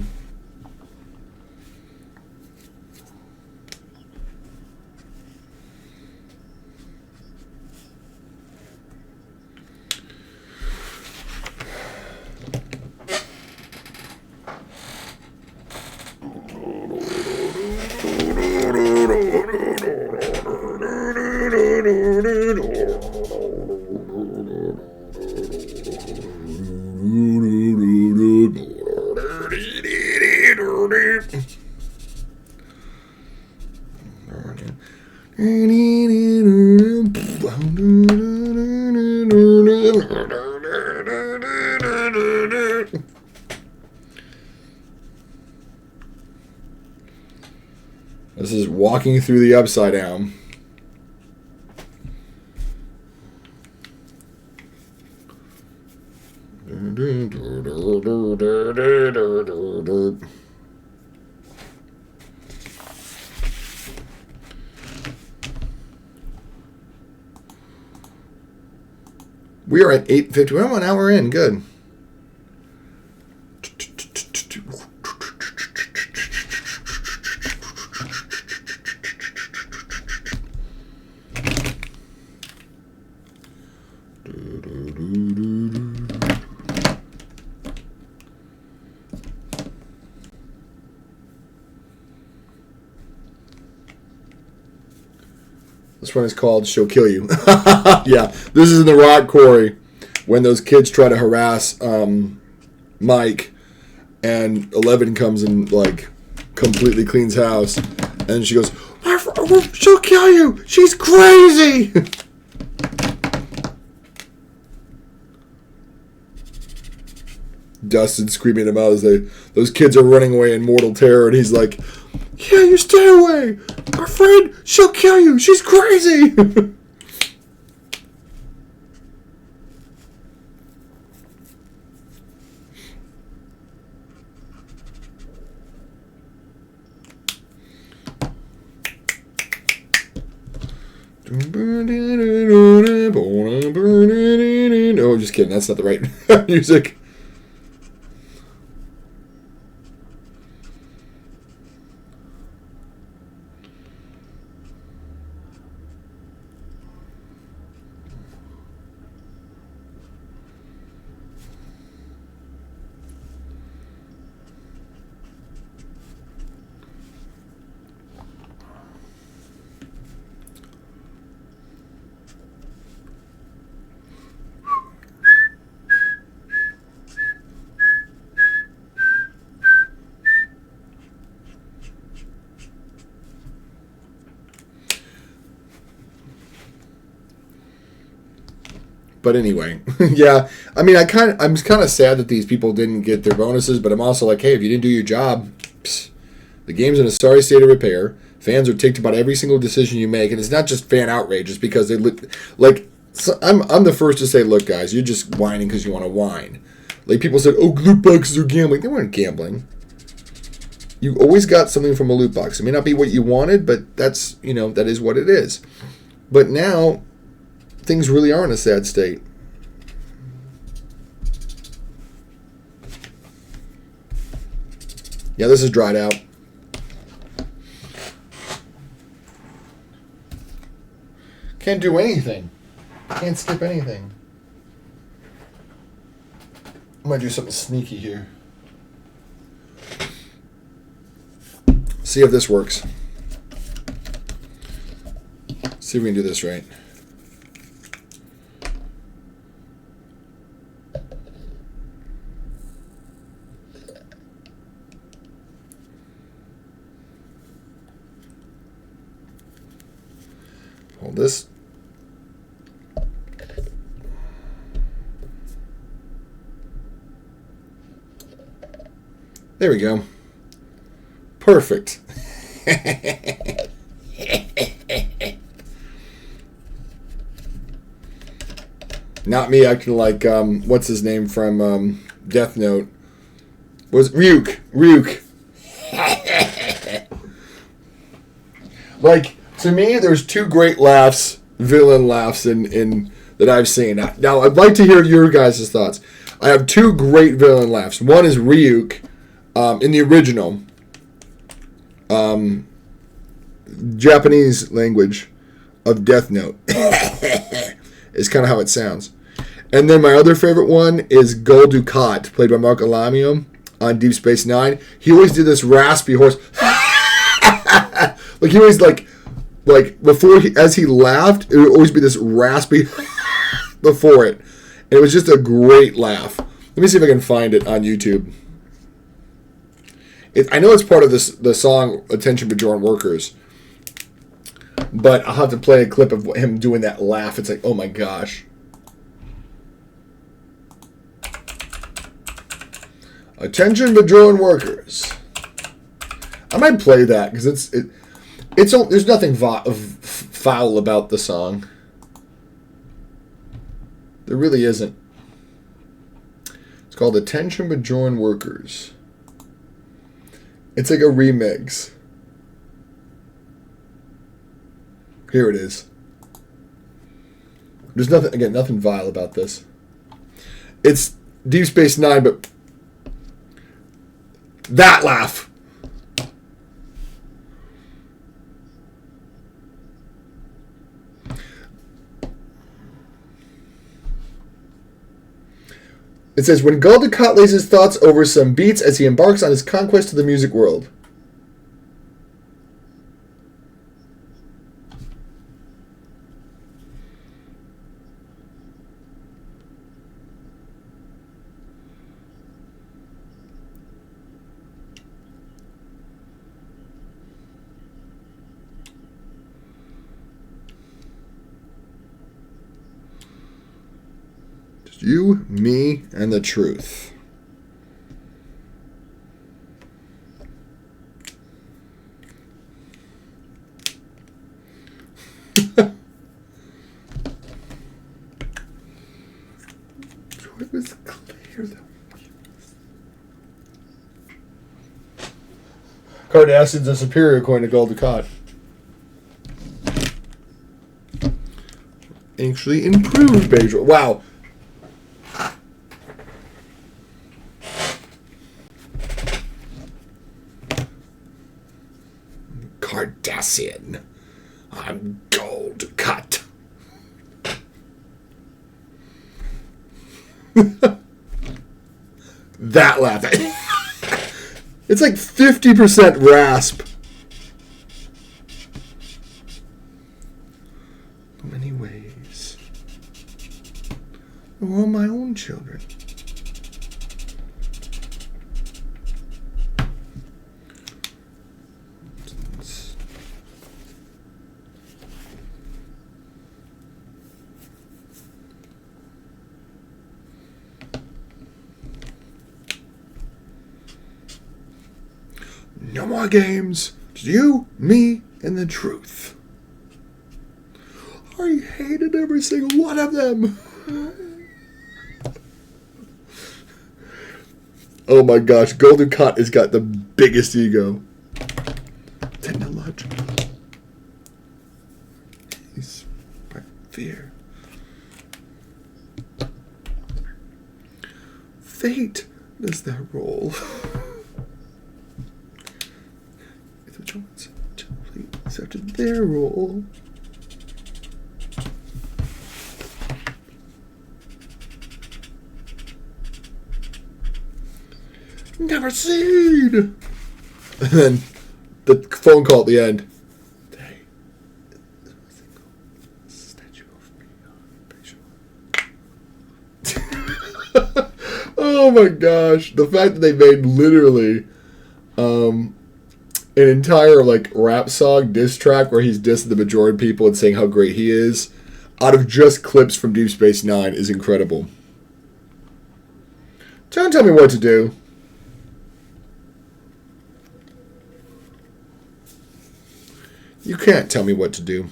This is walking through the upside down. We are at 8:50. We're 1 hour in. Good. This one is called She'll Kill You. Yeah, this is in the rock quarry when those kids try to harass Mike, and 11 comes and like completely cleans house, and she goes, she'll kill you, she's crazy. Dustin screaming him out as those kids are running away in mortal terror, and he's like, yeah, you stay away. Our friend, she'll kill you. She's crazy. Oh, just kidding. That's not the right music. But anyway, yeah. I mean, I'm kind of sad that these people didn't get their bonuses, but I'm also like, hey, if you didn't do your job, the game's in a sorry state of repair. Fans are ticked about every single decision you make, and it's not just fan outrage. It's because they like. So I'm the first to say, look, guys, you're just whining because you want to whine. Like people said, oh, loot boxes are gambling. They weren't gambling. You always got something from a loot box. It may not be what you wanted, but that's that is what it is. But now, things really are in a sad state. Yeah, this is dried out. Can't do anything. Can't skip anything. I'm going to do something sneaky here. See if this works. See if we can do this right. Hold this. There we go. Perfect. Not me acting like what's his name from Death Note? Was Ryuk. Like, to me, there's two great laughs, villain laughs in that I've seen. Now, I'd like to hear your guys' thoughts. I have two great villain laughs. One is Ryuk in the original Japanese language of Death Note. Is kind of how it sounds. And then my other favorite one is Gul Dukat, played by Mark Alamium on Deep Space Nine. He always did this raspy horse. Like he always like before as he laughed, it would always be this raspy before it. And it was just a great laugh. Let me see if I can find it on YouTube. I know it's part of the song Attention Bajoran Workers. But I'll have to play a clip of him doing that laugh. It's like, oh my gosh. Attention Bajoran Workers. I might play that because there's nothing foul about the song. There really isn't. It's called Attention Bajoran Workers. It's like a remix. Here it is. There's nothing vile about this. It's Deep Space Nine, but that laugh. It says, when Gul Dukat lays his thoughts over some beats as he embarks on his conquest of the music world. You, me, and the truth. It was clear though. Cardassians are superior according to Gul Dukat. Actually improved Bajor. Wow. Cardassian. I'm Gul Dukat. That laugh. It's like 50% rasp. So many ways. They're all my own children. No more games. Just you, me, and the truth. I hated every single one of them. Oh my gosh, Golden Cot has got the biggest ego. Technological. He's by fear. Fate does that role. If the Jones accepted their role. Never seen. And then the phone call at the end. Statue of me. Oh my gosh. The fact that they made literally an entire like rap song diss track where he's dissing the majority of people and saying how great he is out of just clips from Deep Space Nine is incredible. Don't tell me what to do. You can't tell me what to do.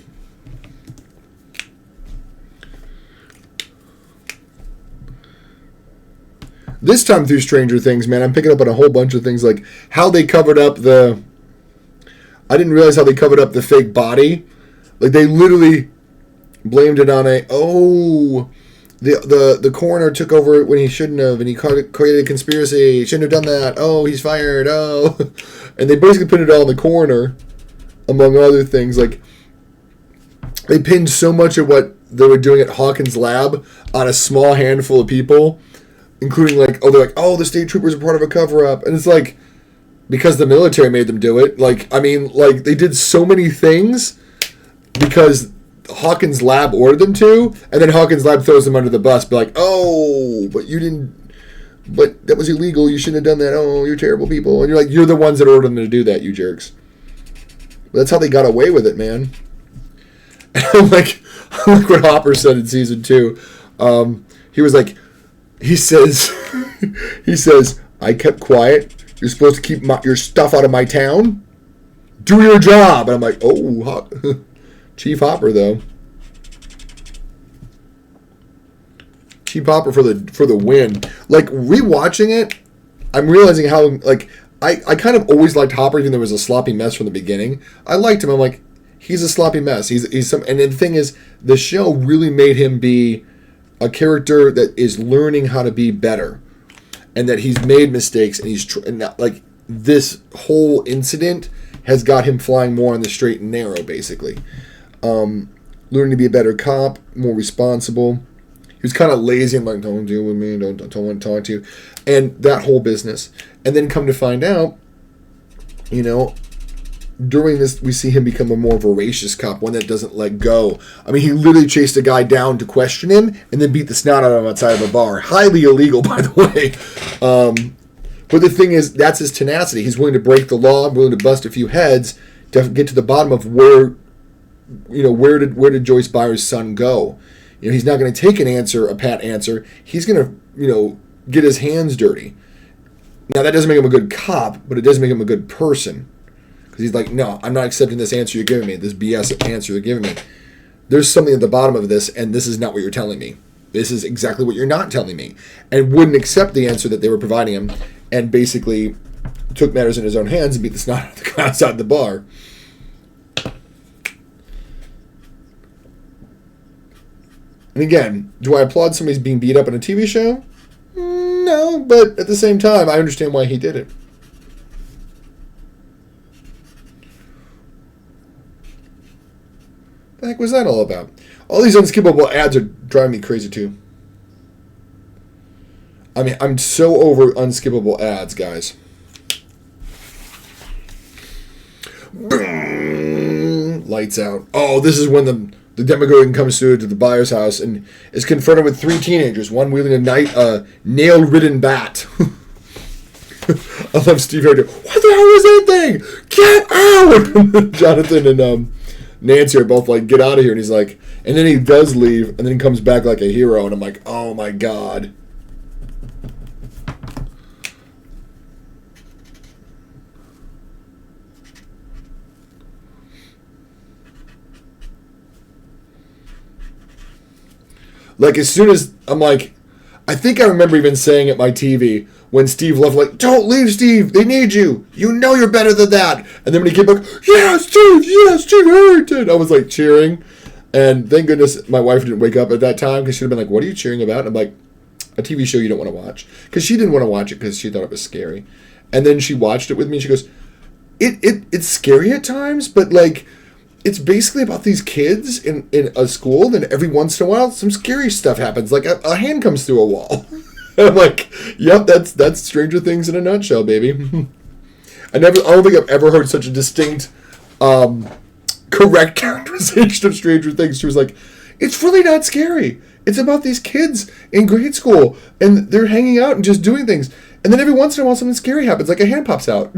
This time through Stranger Things, man, I'm picking up on a whole bunch of things like how they covered up the... I didn't realize how they covered up the fake body. Like, they literally blamed it on a... Oh, the coroner took over it when he shouldn't have, and he created a conspiracy. He shouldn't have done that. Oh, he's fired. Oh. And they basically put it all on the coroner, among other things. Like, they pinned so much of what they were doing at Hawkins' lab on a small handful of people, including like, oh, they're like, oh, the state troopers are part of a cover-up. And it's like, because the military made them do it. Like, I mean, like, they did so many things because Hawkins' lab ordered them to, and then Hawkins' lab throws them under the bus, be like, oh, but you didn't, but that was illegal, you shouldn't have done that, oh, you're terrible people. And you're like, you're the ones that ordered them to do that, you jerks. But that's how they got away with it, man. And like what Hopper said in season 2. He was like, he says, I kept quiet. You're supposed to keep your stuff out of my town. Do your job. And I'm like, oh, Chief Hopper though. Chief Hopper for the win. Like rewatching it, I'm realizing how like I kind of always liked Hopper, even though he was a sloppy mess from the beginning. I liked him. I'm like, he's a sloppy mess. He's some, and the thing is, the show really made him be a character that is learning how to be better, and that he's made mistakes, and he's like this whole incident has got him flying more on the straight and narrow, basically. Learning to be a better cop, more responsible. He was kind of lazy and like, don't deal with me, don't want to talk to you, and that whole business. And then come to find out, you know, during this, we see him become a more voracious cop, one that doesn't let go. I mean, he literally chased a guy down to question him and then beat the snot out of him outside of a bar. Highly illegal, by the way. But the thing is, that's his tenacity. He's willing to break the law, willing to bust a few heads to get to the bottom of where, you know, where did Joyce Byers' son go? You know, he's not going to take a pat answer. He's going to, you know, get his hands dirty. Now, that doesn't make him a good cop, but it does make him a good person. Because he's like, no, I'm not accepting this answer you're giving me, this BS answer you're giving me. There's something at the bottom of this, and this is not what you're telling me. This is exactly what you're not telling me. And wouldn't accept the answer that they were providing him, and basically took matters in his own hands and beat the snot out of the guy outside the bar. And again, do I applaud somebody's being beat up in a TV show? No, but at the same time, I understand why he did it. The heck was that all about? All these unskippable ads are driving me crazy too. I mean, I'm so over unskippable ads, guys. Lights out. Oh, this is when the Demogorgon comes to the Byers' house and is confronted with 3 teenagers, one wielding a nail-ridden bat. I love Steve Harris. What the hell was that thing? Get out! Jonathan and Nancy are both like, get out of here. And he's like, and then he does leave, and then he comes back like a hero. And I'm like, oh my God. Like, as soon as I'm like, I think I remember even saying at my TV when Steve left, like, don't leave, Steve. They need you. You know you're better than that. And then when he came back, yeah, Steve Harrington. I was like cheering. And thank goodness my wife didn't wake up at that time because she'd have been like, what are you cheering about? And I'm like, a TV show you don't want to watch. Because she didn't want to watch it because she thought it was scary. And then she watched it with me and she goes, it's scary at times, but like, it's basically about these kids in a school. Then every once in a while, some scary stuff happens. Like a hand comes through a wall. And I'm like, yep, that's Stranger Things in a nutshell, baby. I don't think I've ever heard such a distinct, correct characterization of Stranger Things. She was like, it's really not scary. It's about these kids in grade school, and they're hanging out and just doing things. And then every once in a while, something scary happens, like a hand pops out.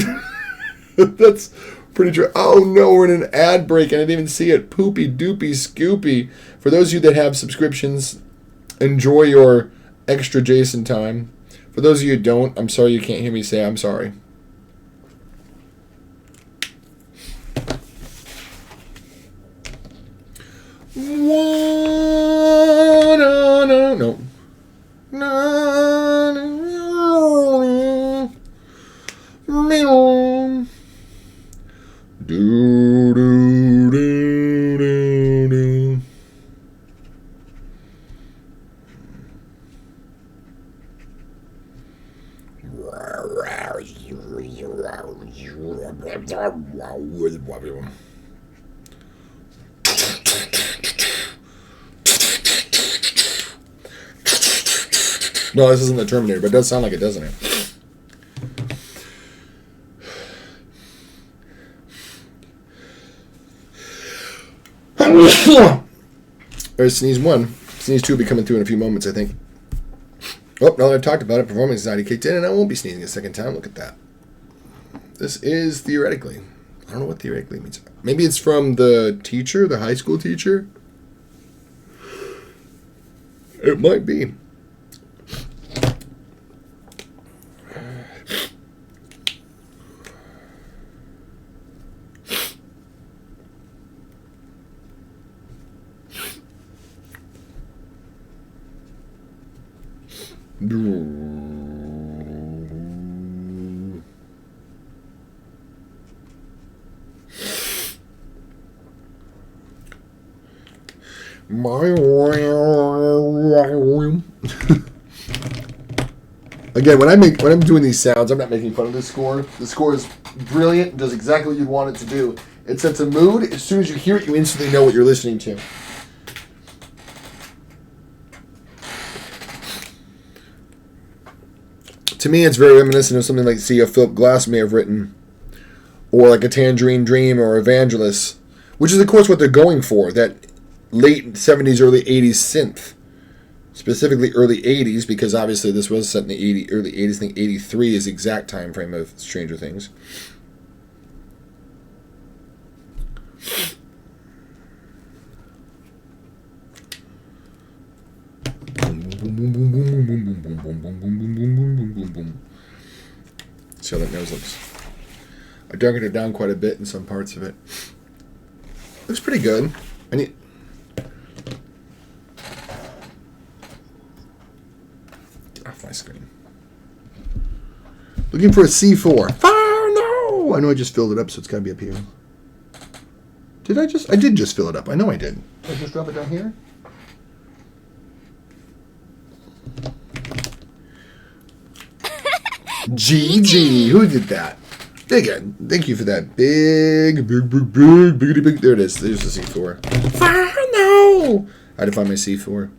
That's pretty true. Oh no, we're in an ad break. I didn't even see it. Poopy doopy scoopy. For those of you that have subscriptions, enjoy your extra Jason time. For those of you who don't, I'm sorry you can't hear me say I'm sorry. No. Do do do do do. No, this isn't the Terminator, but it does sound like it, doesn't it? There's sneeze 1. Sneeze 2 will be coming through in a few moments, I think. Oh, now that I've talked about it, performance anxiety kicked in, and I won't be sneezing a second time. Look at that. This is theoretically. I don't know what theoretically means. Maybe it's from the teacher, the high school teacher. It might be. Again, when I'm doing these sounds, I'm not making fun of this score. The score is brilliant, does exactly what you want it to do. It sets a mood. As soon as you hear it, you instantly know what you're listening to. To me, it's very reminiscent of something like, see, a Philip Glass may have written, or like a Tangerine Dream or Evangelist, which is, of course, what they're going for, that late 70s, early 80s synth. Specifically early 80s, because obviously this was set in the early 80s. I think 83 is the exact time frame of Stranger Things. See how that nose looks. I darkened it down quite a bit in some parts of it. Looks pretty good. I need... Get off my screen. Looking for a C4. Fire, no! I know I just filled it up, so it's got to be up here. Did I just... I did just fill it up. I know I did. Did I just drop it down here? GG. Who did that? Again, thank you for that. Big. There it is. There's the C4. Fire, no! I had to find my C4.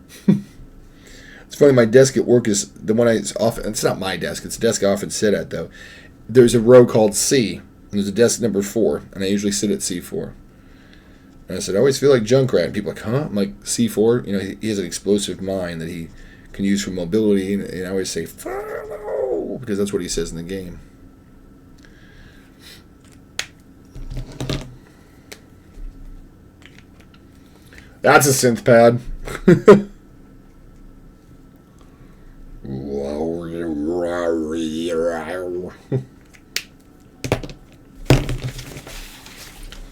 It's funny, my desk at work is the one it's not my desk, it's the desk I often sit at, though. There's a row called C, and there's a desk number 4, and I usually sit at C4. And I said, I always feel like Junkrat. And people are like, huh? I'm like, C4? You know, he has an explosive mind that he can use for mobility, and I always say, fire, no! Because that's what he says in the game. That's a synth pad.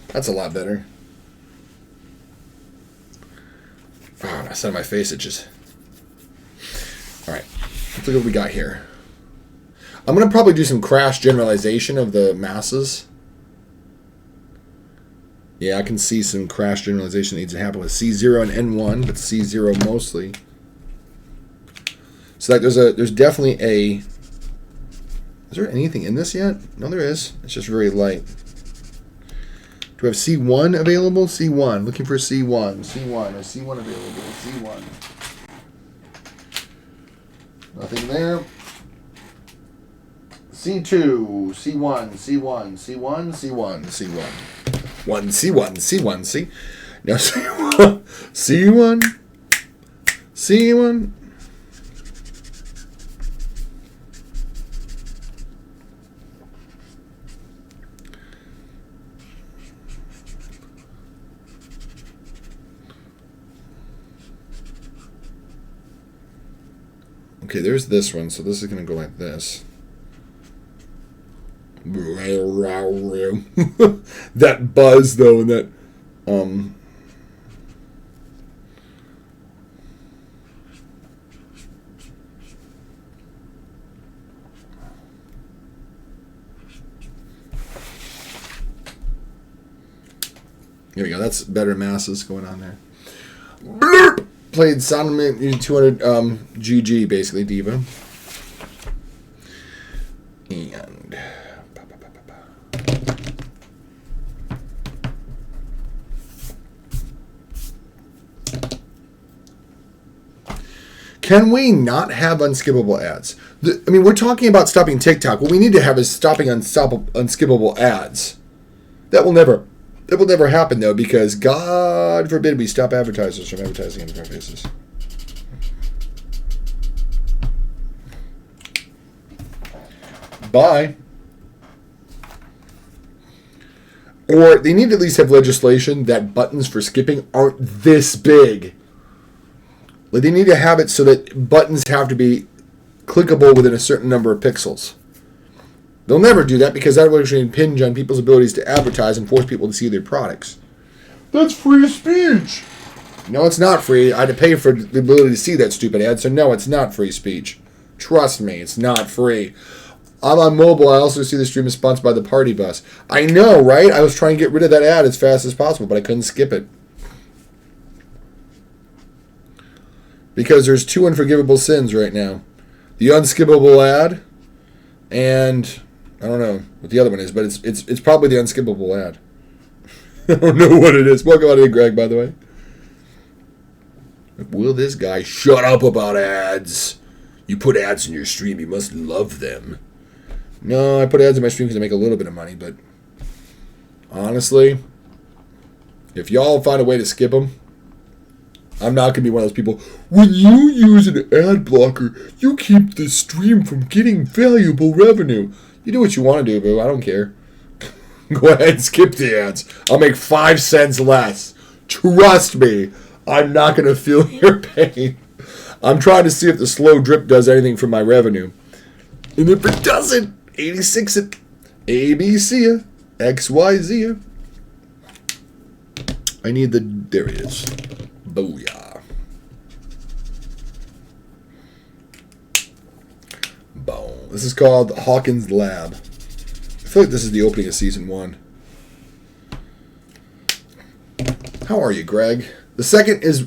That's a lot better. Oh, I said on my face, it just Let's look at what we got here. I'm going to probably do some crash generalization of the masses. Yeah, I can see some crash generalization that needs to happen with C0 and N1, but C0 mostly. So there's definitely a... Is there anything in this yet? No, there is. It's just very light. Do we have C1 available? C1. Looking for C1. C1. Is C1 available? C1. Nothing there. C2. C1. C1. C1. C1. C1. 1. C1. C1. C. No, C1. C1. C1. Okay, there's this one, so this is going to go like this. That buzz, though, and that, Here we go, that's better masses going on there. Blurp! Played Sound 200 GG, basically, Diva. And... Can we not have unskippable ads? I mean, we're talking about stopping TikTok. What we need to have is stopping unskippable ads. That will never happen, though, because God forbid we stop advertisers from advertising in our faces. Bye. Or they need to at least have legislation that buttons for skipping aren't this big. Like, they need to have it so that buttons have to be clickable within a certain number of pixels. They'll never do that because that would actually impinge on people's abilities to advertise and force people to see their products. That's free speech. No, it's not free. I had to pay for the ability to see that stupid ad, so no, it's not free speech. Trust me, it's not free. I'm on mobile. I also see the stream is sponsored by the Party Bus. I know, right? I was trying to get rid of that ad as fast as possible, but I couldn't skip it. Because there's two unforgivable sins right now. The unskippable ad, and I don't know what the other one is, but it's probably the unskippable ad. I don't know what it is. Welcome out to Greg, by the way. Will this guy shut up about ads? You put ads in your stream, you must love them. No, I put ads in my stream because I make a little bit of money, but honestly, if y'all find a way to skip them, I'm not going to be one of those people. When you use an ad blocker, you keep the stream from getting valuable revenue. You do what you want to do, boo. I don't care. Go ahead and skip the ads. I'll make 5 cents less. Trust me. I'm not going to feel your pain. I'm trying to see if the slow drip does anything for my revenue. And if it doesn't, 86 it. ABC, XYZ. I need the... There it is. Booyah. Boom. This is called Hawkins Lab. I feel like this is the opening of season 1. How are you, Greg? The second is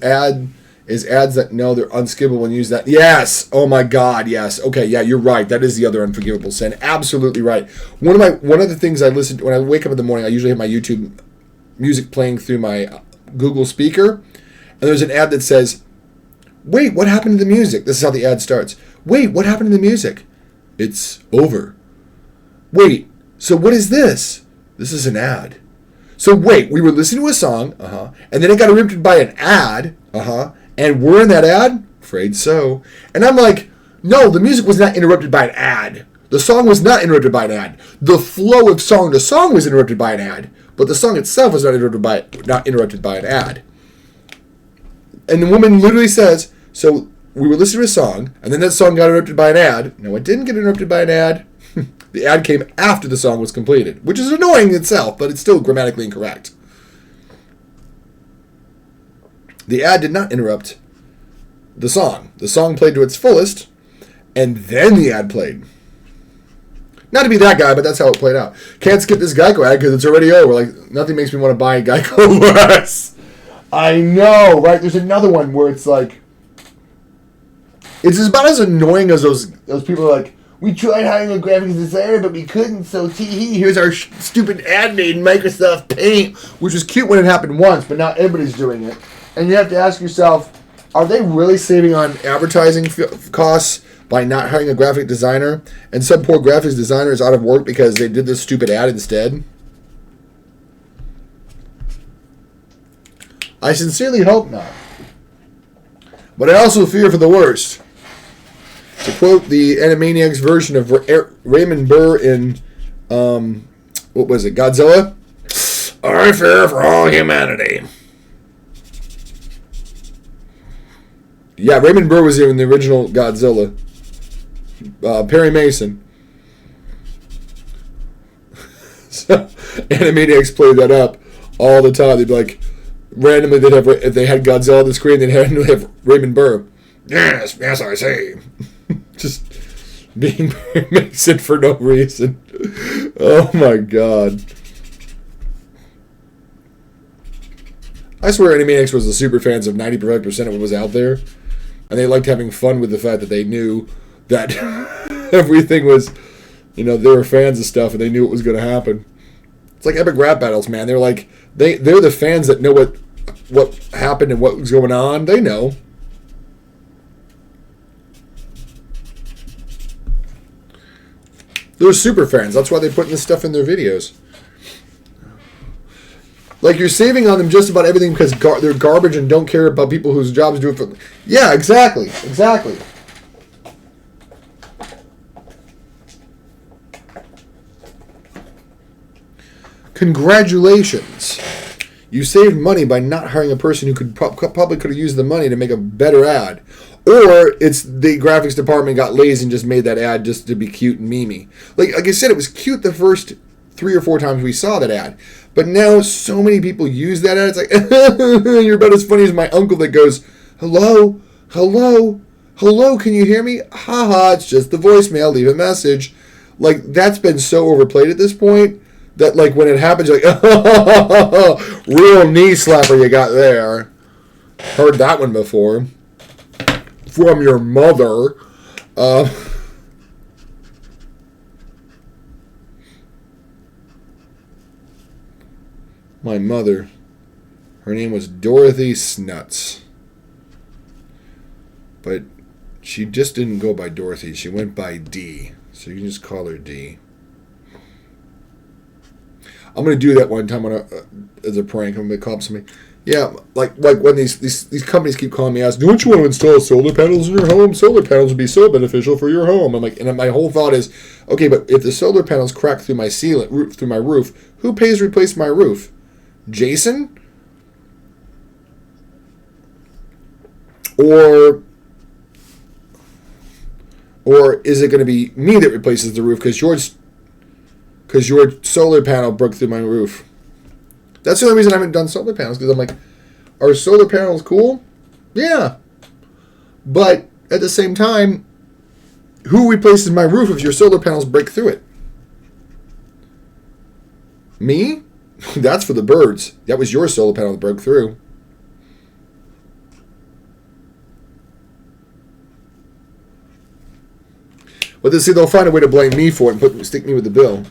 ads that know they're unskippable and use that. Yes. Oh my God. Yes. Okay. Yeah, you're right. That is the other unforgivable sin. Absolutely right. One of the things I listen to when I wake up in the morning, I usually have my YouTube music playing through my Google speaker. And there's an ad that says, wait, what happened to the music? This is how the ad starts. Wait, what happened to the music? It's over. Wait, so what is this? This is an ad. So wait, we were listening to a song, and then it got interrupted by an ad, and we're in that ad? Afraid so. And I'm like, no, the music was not interrupted by an ad. The song was not interrupted by an ad. The flow of song to song was interrupted by an ad, but the song itself was not interrupted by an ad. And the woman literally says, so we were listening to a song, and then that song got interrupted by an ad. No, it didn't get interrupted by an ad. The ad came after the song was completed, which is annoying in itself, but it's still grammatically incorrect. The ad did not interrupt the song. The song played to its fullest, And then the ad played. Not to be that guy, but that's how it played out. Can't skip this Geico ad because it's already over. Like, nothing makes me want to buy Geico less. I know, right? There's another one where it's like, it's about as annoying as those people are like, we tried hiring a graphics designer, but we couldn't, so here's our stupid ad made in Microsoft Paint, which was cute when it happened once, but now everybody's doing it. And you have to ask yourself, are they really saving on advertising costs by not hiring a graphic designer? And some poor graphics designer is out of work because they did this stupid ad instead? I sincerely hope not. But I also fear for the worst. To quote the Animaniacs version of Raymond Burr in, what was it, Godzilla? I fear for all humanity. Yeah, Raymond Burr was in the original Godzilla. Perry Mason. So, Animaniacs played that up all the time. They'd be like, randomly, if they had Godzilla on the screen, they'd have Raymond Burr. Yes, I say. Just being Perry Mason for no reason. Oh my god. I swear Animaniacs was the super fans of 95% of what was out there. And they liked having fun with the fact that they knew that everything was, they were fans of stuff and they knew what was going to happen. It's like epic rap battles, man. They're like, they're the fans that know what happened and what was going on. They know. They're super fans. That's why they're putting this stuff in their videos. Like, you're saving on them just about everything because they're garbage and don't care about people whose jobs do it for... Yeah, exactly. Exactly. Congratulations. You saved money by not hiring a person who probably could have used the money to make a better ad. Or it's the graphics department got lazy and just made that ad just to be cute and memey. Like I said, it was cute the first 3 or 4 times we saw that ad. But now so many people use that ad. It's like, you're about as funny as my uncle that goes, hello, hello, hello, can you hear me? Haha, it's just the voicemail, leave a message. Like, that's been so overplayed at this point that, like, when it happens, you're like, real knee slapper you got there. Heard that one before. From your mother. My mother. Her name was Dorothy Snuts. But she just didn't go by Dorothy. She went by D. So you can just call her D. I'm going to do that one time as a prank. I'm going to call up somebody. Yeah, like when these companies keep calling me, asking, don't you want to install solar panels in your home? Solar panels would be so beneficial for your home. I'm like, and my whole thought is, okay, but if the solar panels crack through my ceiling, through my roof, who pays to replace my roof? Jason? Or is it going to be me that replaces the roof because your solar panel broke through my roof? That's the only reason I haven't done solar panels, because I'm like, are solar panels cool? Yeah. But at the same time, who replaces my roof if your solar panels break through it? Me? That's for the birds. That was your solar panel that broke through. But see, they'll find a way to blame me for it and stick me with the bill.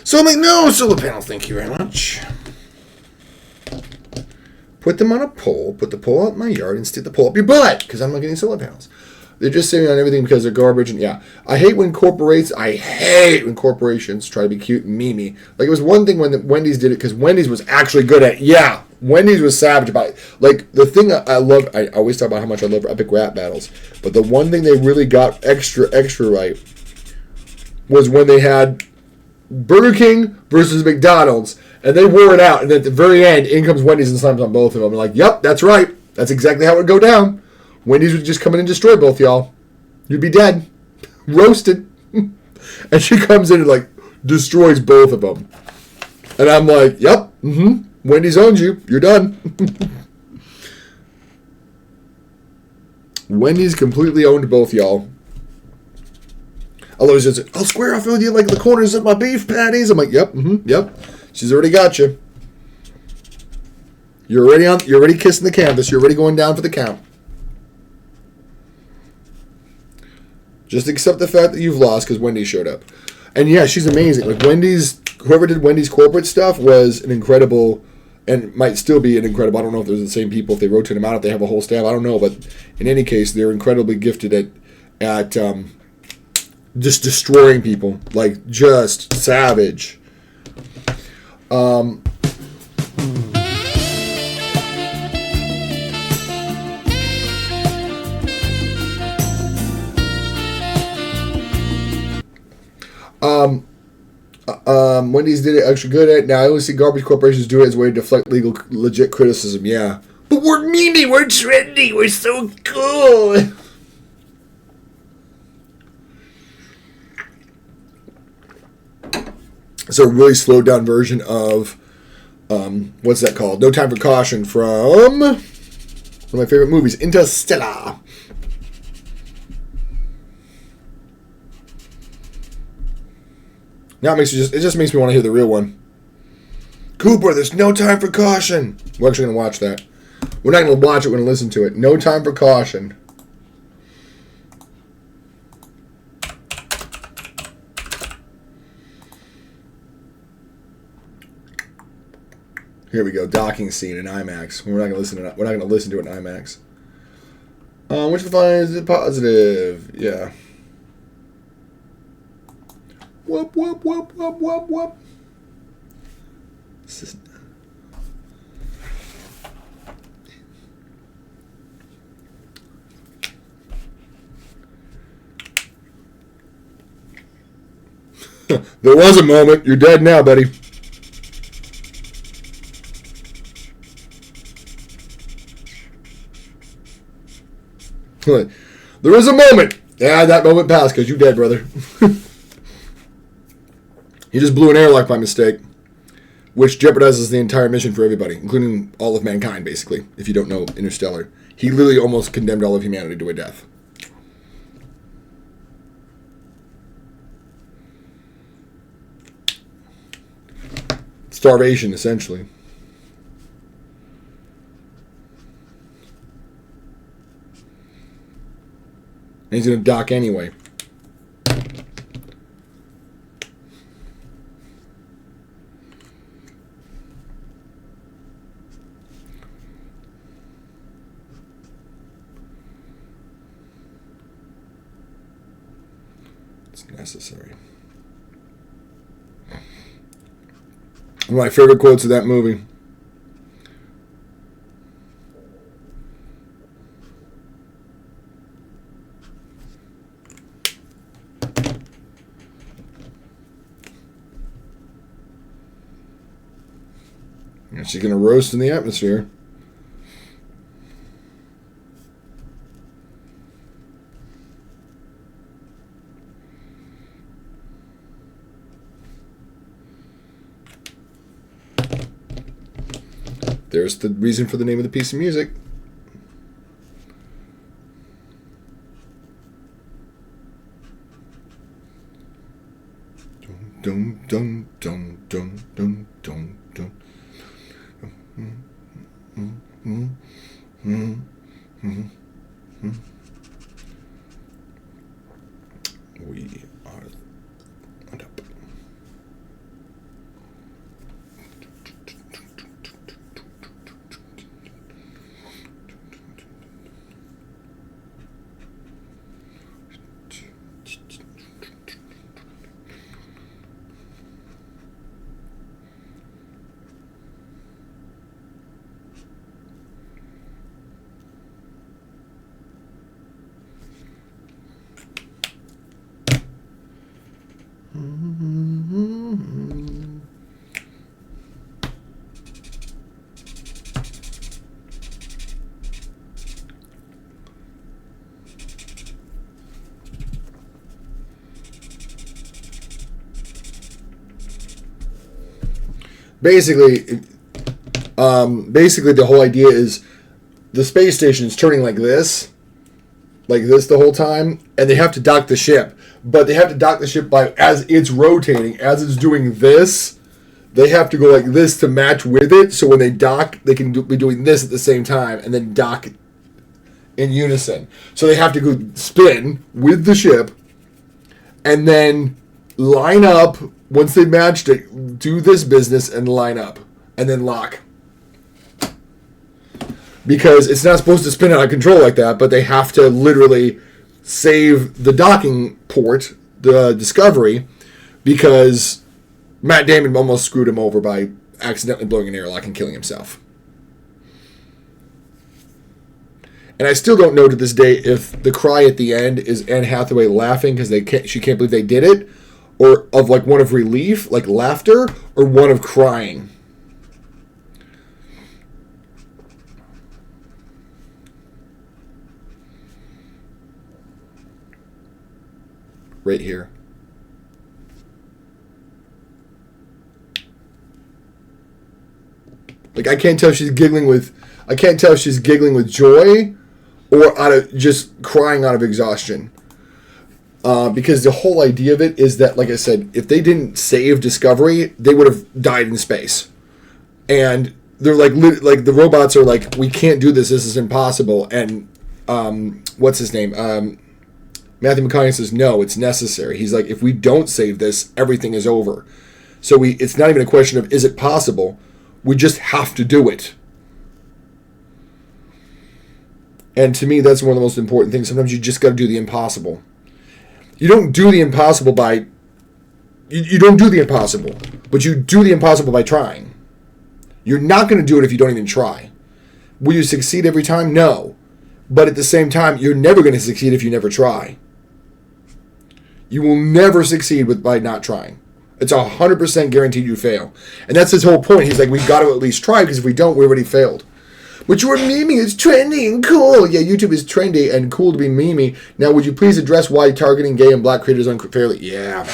So I'm like, no, solar panels, thank you very much. Put them on a pole, put the pole out in my yard, and stick the pole up your butt, because I'm not getting solar panels. They're just sitting on everything because they're garbage, and yeah. I hate when corporations try to be cute and memey. Like, it was one thing when Wendy's did it, because Wendy's was actually good at it. Yeah, Wendy's was savage about it. Like, the thing I love, I always talk about how much I love epic rap battles, but the one thing they really got extra right was when they had Burger King versus McDonald's, and they wore it out, and at the very end, in comes Wendy's and slams on both of them. I'm like, yep, that's right. That's exactly how it would go down. Wendy's would just come in and destroy both y'all. You'd be dead. Roasted. And she comes in and, like, destroys both of them. And I'm like, yep, Wendy's owns you. You're done. Wendy's completely owned both y'all. Although she's just, I'll square off with you like the corners of my beef patties. I'm like, yep, yep. She's already got you. You're already kissing the canvas. You're already going down for the count. Just accept the fact that you've lost because Wendy showed up. And yeah, she's amazing. Like whoever did Wendy's corporate stuff was an incredible, and might still be an incredible. I don't know if they're the same people, if they rotate them out, if they have a whole staff. I don't know, but in any case, they're incredibly gifted at just destroying people, like just savage. Wendy's did it extra good at it. Now I only see garbage corporations do it as a way to deflect legit criticism. Yeah, but we're meaty, we're trendy, we're so cool. It's a really slowed down version of what's that called? No Time for Caution from one of my favorite movies, Interstellar. Now it just makes me want to hear the real one. Cooper, there's no time for caution. We're actually going to watch that. We're not going to watch it, we're going to listen to it. No Time for Caution. Here we go. Docking scene in IMAX. We're not going to listen to it. We're not going to listen to it in IMAX. Which defines it positive? Yeah. Whoop, whoop, whoop, whoop, whoop, whoop. There was a moment. You're dead now, buddy. There is a moment. Yeah, that moment passed because you're dead, brother. He just blew an airlock by mistake, which jeopardizes the entire mission for everybody, including all of mankind, basically, if you don't know Interstellar. He literally almost condemned all of humanity to a death. Starvation, essentially. And he's going to dock anyway. It's necessary. One of my favorite quotes of that movie. And she's going to roast in the atmosphere. There's the reason for the name of the piece of music. Dum dum dum dum dum dum dum. We are up. Basically, the whole idea is the space station is turning like this, like this the whole time, and they have to dock the ship. But they have to dock the ship by as it's rotating, as it's doing this. They have to go like this to match with it. So when they dock, they can be doing this at the same time, and then dock in unison. So they have to go spin with the ship, and then line up. Once they matched it, do this business and line up, and then lock. Because it's not supposed to spin out of control like that, but they have to literally save the docking port, the Discovery, because Matt Damon almost screwed him over by accidentally blowing an airlock and killing himself. And I still don't know to this day if the cry at the end is Anne Hathaway laughing because she can't believe they did it, or of like one of relief, like laughter, or one of crying. Right here. Like I can't tell if she's giggling with joy or out of just crying out of exhaustion. Because the whole idea of it is that, like I said, if they didn't save Discovery, they would have died in space. And they're like the robots are like, we can't do this. This is impossible. And what's his name? Matthew McConaughey says, no, it's necessary. He's like, if we don't save this, everything is over. So it's not even a question of, is it possible? We just have to do it. And to me, that's one of the most important things. Sometimes you just got to do the impossible. You don't do the impossible by... You don't do the impossible, but you do the impossible by trying. You're not going to do it if you don't even try. Will you succeed every time? No. But at the same time, you're never going to succeed if you never try. You will never succeed by not trying. It's 100% guaranteed you fail. And that's his whole point. He's like, we've got to at least try, because if we don't, we already failed. But you were memeing, it's trendy and cool. Yeah, YouTube is trendy and cool to be memey. Now, would you please address why targeting gay and black creators unfairly? Yeah.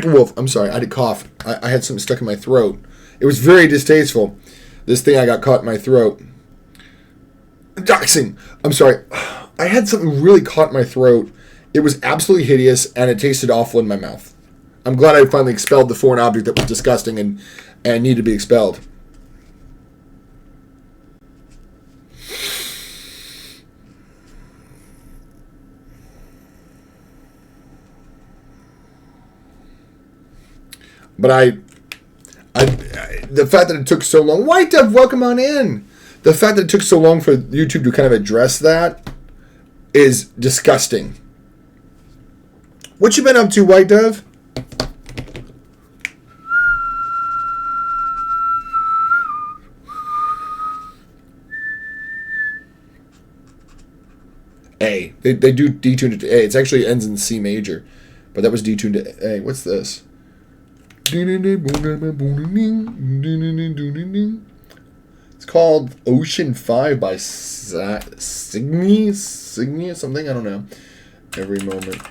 Wolf. I'm sorry, I had a cough. I had something stuck in my throat. It was very distasteful. This thing I got caught in my throat. Doxing. I'm sorry. I had something really caught in my throat. It was absolutely hideous, and it tasted awful in my mouth. I'm glad I finally expelled the foreign object that was disgusting and needed to be expelled. But the fact that it took so long... White Dove, welcome on in! The fact that it took so long for YouTube to kind of address that is disgusting. What you been up to, White Dove? A. They do detune it to A. It actually ends in C major. But that was detuned to A. What's this? It's called Ocean 5 by Signy something, I don't know. Every moment.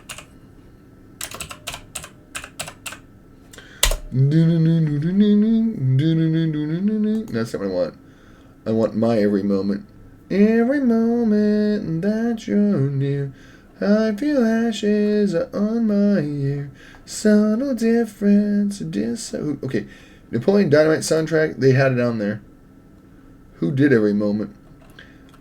That's not what I want. I want my every moment. Every moment that you're near, I feel ashes on my ear. Subtle difference. Okay, Napoleon Dynamite soundtrack. They had it on there. Who did Every Moment?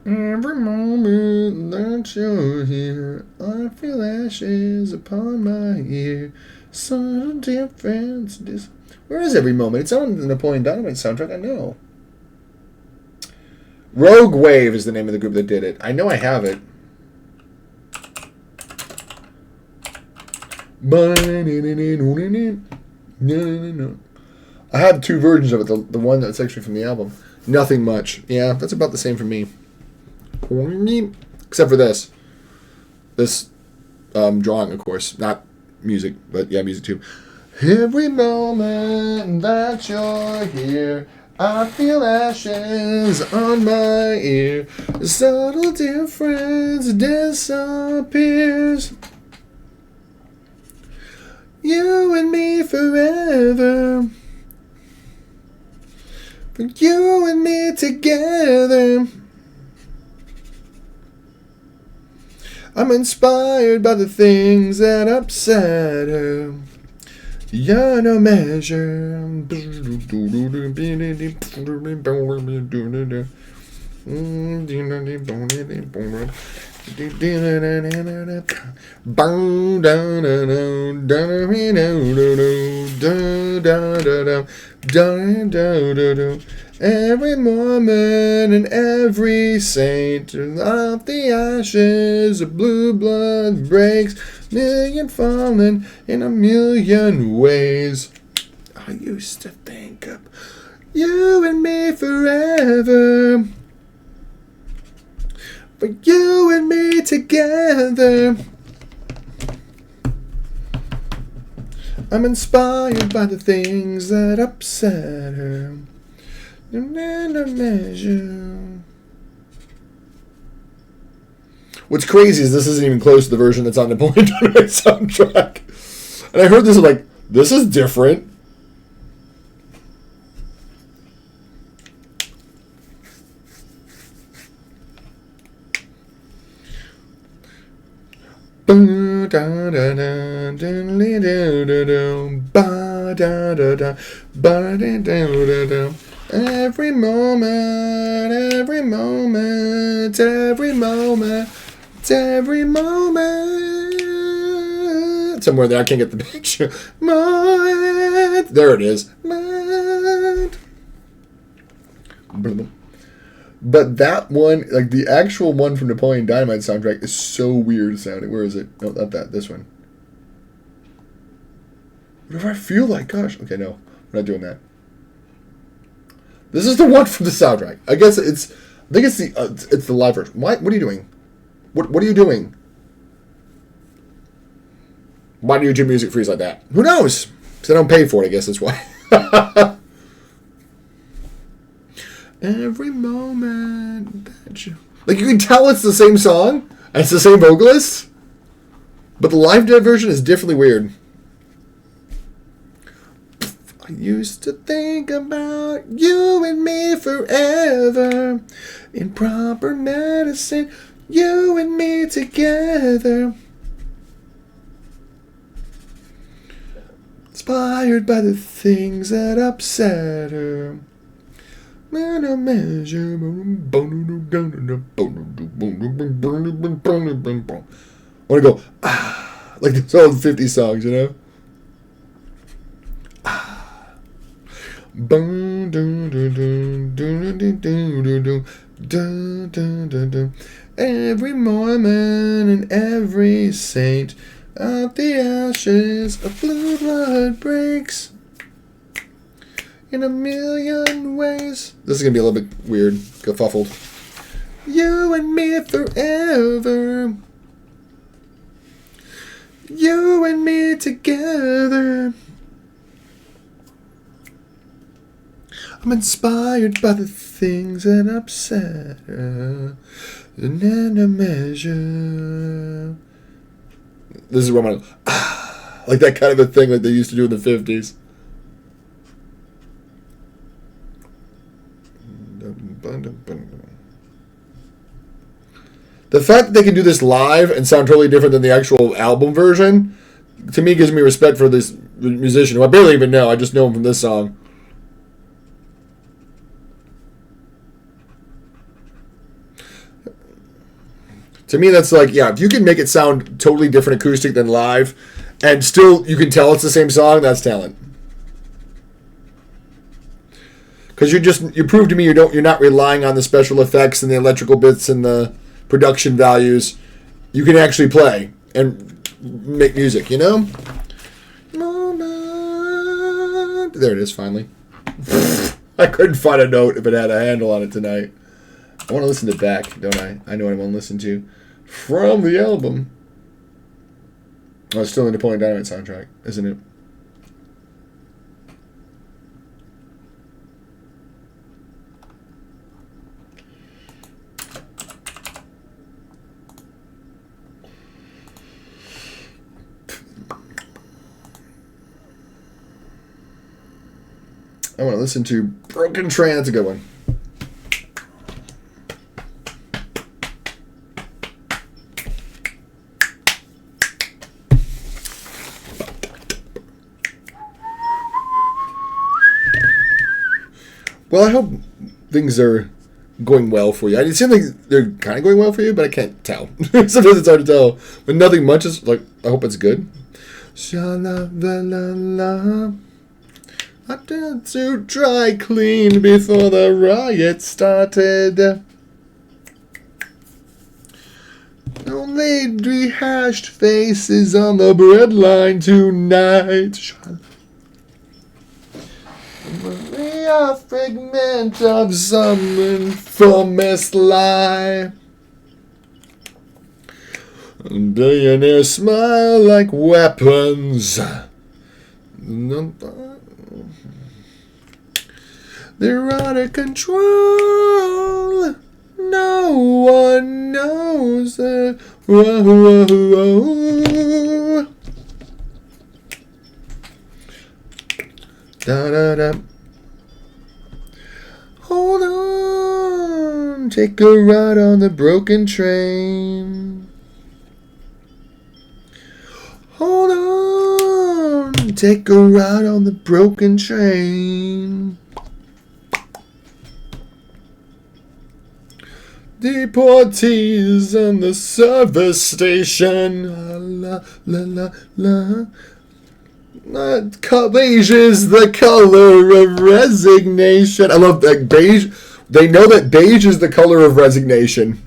Every moment that you're here, I feel ashes upon my ear. Subtle difference. Where is Every Moment? It's on the Napoleon Dynamite soundtrack. I know. Rogue Wave is the name of the group that did it. I know I have it. I have two versions of it. The one that's actually from the album. Nothing much. Yeah, that's about the same for me. Except for this. This drawing, of course. Not music, but yeah, music too. Every moment that you're here, I feel ashes on my ear. The subtle difference disappears. You and me forever. For you and me together. I'm inspired by the things that upset her. You're no measure. Every Mormon and every saint of the ashes of blue blood breaks, million fallen in a million ways. I used to think of you and me forever. For you and me together. I'm inspired by the things that upset her. Measure. What's crazy is this isn't even close to the version that's on the Napoleon Dynamite soundtrack. And I heard this, like, this is different. Every moment, every moment, every moment, every moment. Somewhere there, I can't get the picture. Moment. There it is. Moment. But that one, like the actual one from Napoleon Dynamite soundtrack, is so weird sounding. Where is it? No, not that. This one. Whatever I feel like. Gosh. Okay, no. We're not doing that. This is the one from the soundtrack. I guess it's. I think it's the live version. What are you doing? What are you doing? Why do YouTube Music freeze like that? Who knows? Because I don't pay for it. I guess that's why. Every moment that you... Like, you can tell it's the same song, and it's the same vocalist, but the live dead version is definitely weird. I used to think about you and me forever. In proper medicine, you and me together. Inspired by the things that upset her. I want to go, like those old 50 songs, you know? Every Mormon and every saint of the ashes of blue blood breaks in a million ways. This is going to be a little bit weird, kerfuffled. You and me forever. You and me together. I'm inspired by the things that upset her. And in a measure. This is where I'm like that kind of a thing like they used to do in the 50s. The fact that they can do this live and sound totally different than the actual album version, to me, gives me respect for this musician who I barely even know. I just know him from this song. To me, that's like, yeah, if you can make it sound totally different acoustic than live, and still you can tell it's the same song, that's talent. Because you prove to me you're not relying on the special effects and the electrical bits and the production values. You can actually play and make music, you know? There it is, finally. I couldn't find a note if it had a handle on it tonight. I want to listen to it back, don't I? I know what I want to listen to. From the album. Oh, it's still in the Napoleon Dynamite soundtrack, isn't it? I want to listen to Broken Train. That's a good one. Well, I hope things are going well for you. It seems like they're kind of going well for you, but I can't tell. Sometimes it's hard to tell. But nothing much is like, I hope it's good. Sha-la-la-la-la. I had to dry clean before the riot started. Only rehashed faces on the breadline tonight. We are a figment of some infamous lie. Billionaires smile like weapons. They're out of control. No one knows it. Whoa, whoa, whoa. Da, da, da. Hold on, take a ride on the broken train. Hold on, take a ride on the broken train. Deportees on the service station. La la la la. Beige is the color of resignation. I love that beige. They know that beige is the color of resignation.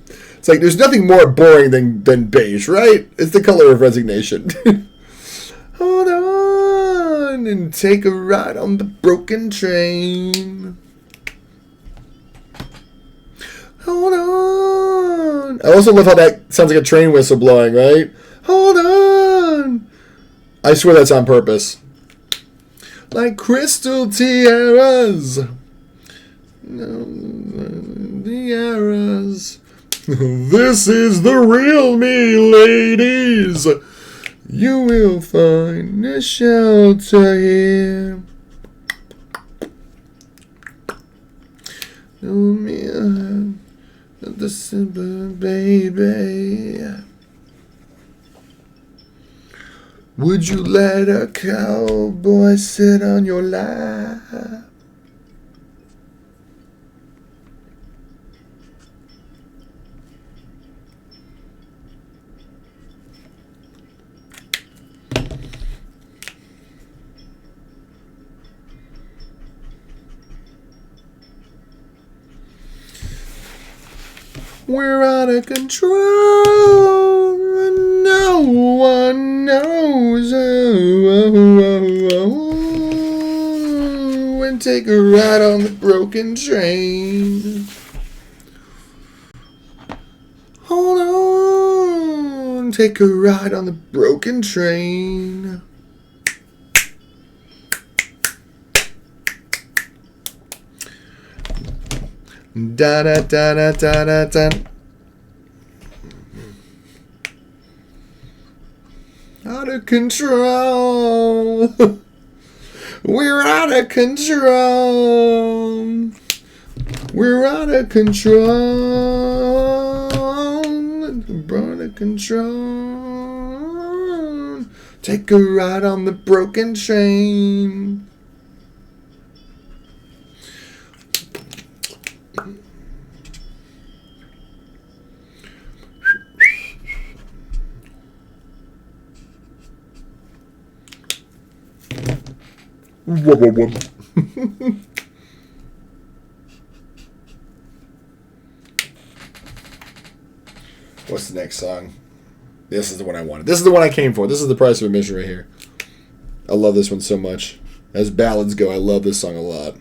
It's like there's nothing more boring than beige, right? It's the color of resignation. Hold on and take a ride on the broken train. Hold on. I also love how that sounds like a train whistle blowing, right? Hold on. I swear that's on purpose. Like crystal tiaras. Tiaras. This is the real me, ladies. You will find a shelter here. The simple baby. Would you let a cowboy sit on your lap? We're out of control. No one knows. And take a ride on the broken train. Hold on. Take a ride on the broken train. Da da da da da da da. Out of control. We're out of control. We're out of control. Out of control. Take a ride on the broken train. Whoa, whoa, whoa. What's the next song? This is the one I wanted. This is the one I came for. This is The Price of Admission right here. I love this one so much. As ballads go, I love this song a lot.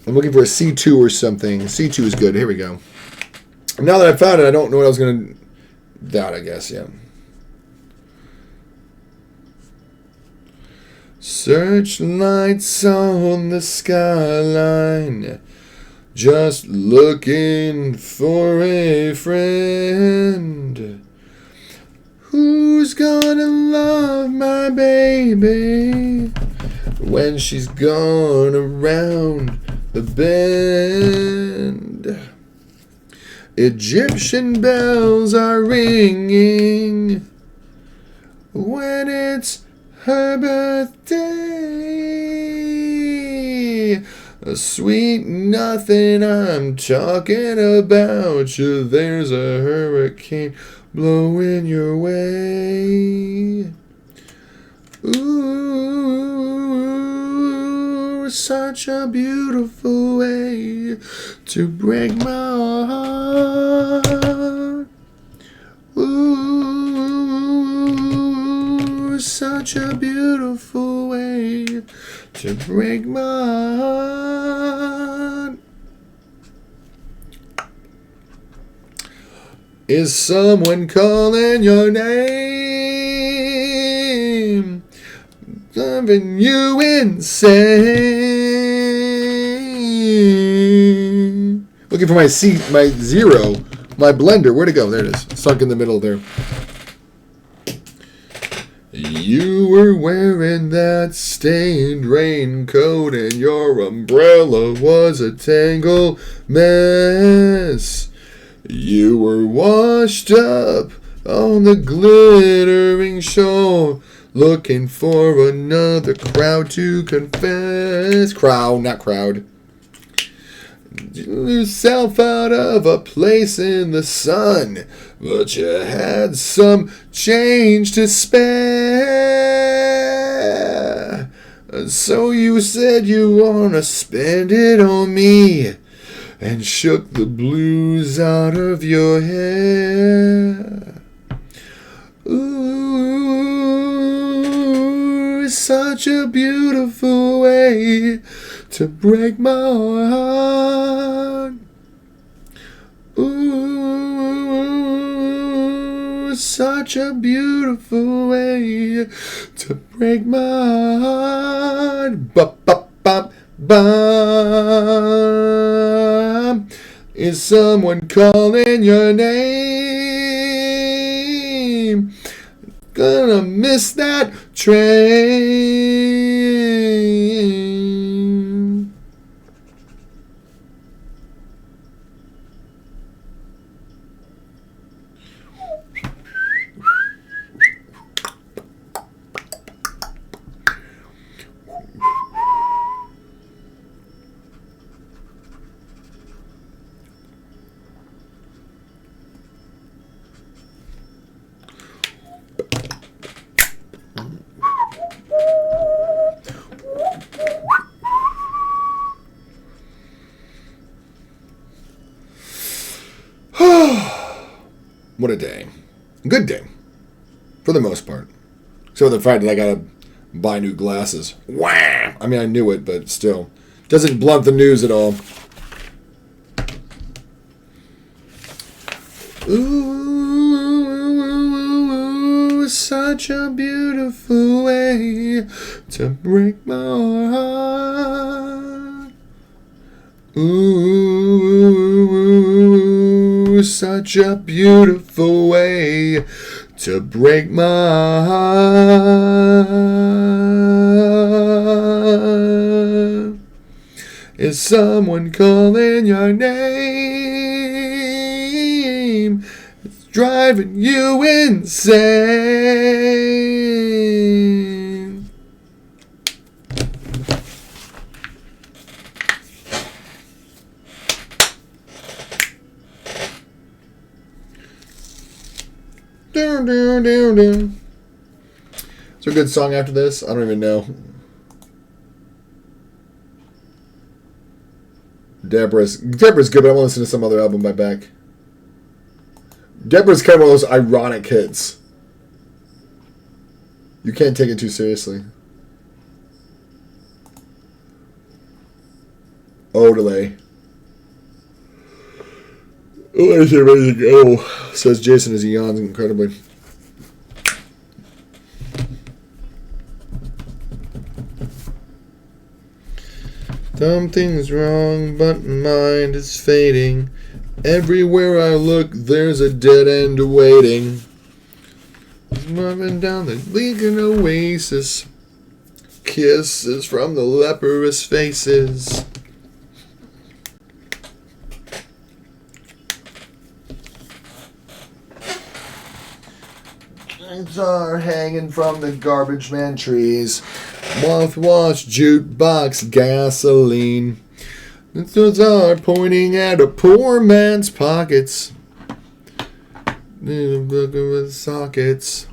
I'm looking for a C2 or something. C2 is good. Here we go. Now that I found it, I don't know what I was going to... That, I guess, yeah. Searchlights on the skyline, just looking for a friend. Who's gonna love my baby when she's gone around the bend? Egyptian bells are ringing when it's her birthday. Sweet nothing, I'm talking about you. There's a hurricane blowing your way. Ooh, such a beautiful way to break my heart. Ooh, such a beautiful way to break my heart. Is someone calling your name? Driving you insane. Looking for my seat, my zero, my blender. Where'd it go? There it is. Stuck in the middle there. You were wearing that stained raincoat and your umbrella was a tangled mess. You were washed up on the glittering shore, looking for another crowd to confess. Crowd, not crowd. Yourself out of a place in the sun, but you had some change to spare. So you said you wanna spend it on me, and shook the blues out of your hair. Ooh, such a beautiful way to break my heart. Ooh, such a beautiful way to break my heart. Ba-ba-ba-ba. Is someone calling your name? Gonna miss that train. What a day. Good day. For the most part. Except for the fact that I gotta buy new glasses. Wham! I mean, I knew it, but still. Doesn't blunt the news at all. Ooh, such a beautiful way to break my heart. Ooh, such a beautiful way to break my heart. Is someone calling your name? It's driving you insane. Is there a good song after this? I don't even know. Deborah's good, but I want to listen to some other album by Beck. Deborah's kind of one of those ironic hits. You can't take it too seriously. Odelay. Oh, I see ready to go, says Jason as he yawns incredibly. Something's wrong, but my mind is fading. Everywhere I look, there's a dead end waiting. Moving down the leaking oasis. Kisses from the leprous faces. Lights are hanging from the garbage man trees. Moth-washed jukebox gasoline. Those are pointing at a poor man's pockets. Looking with sockets.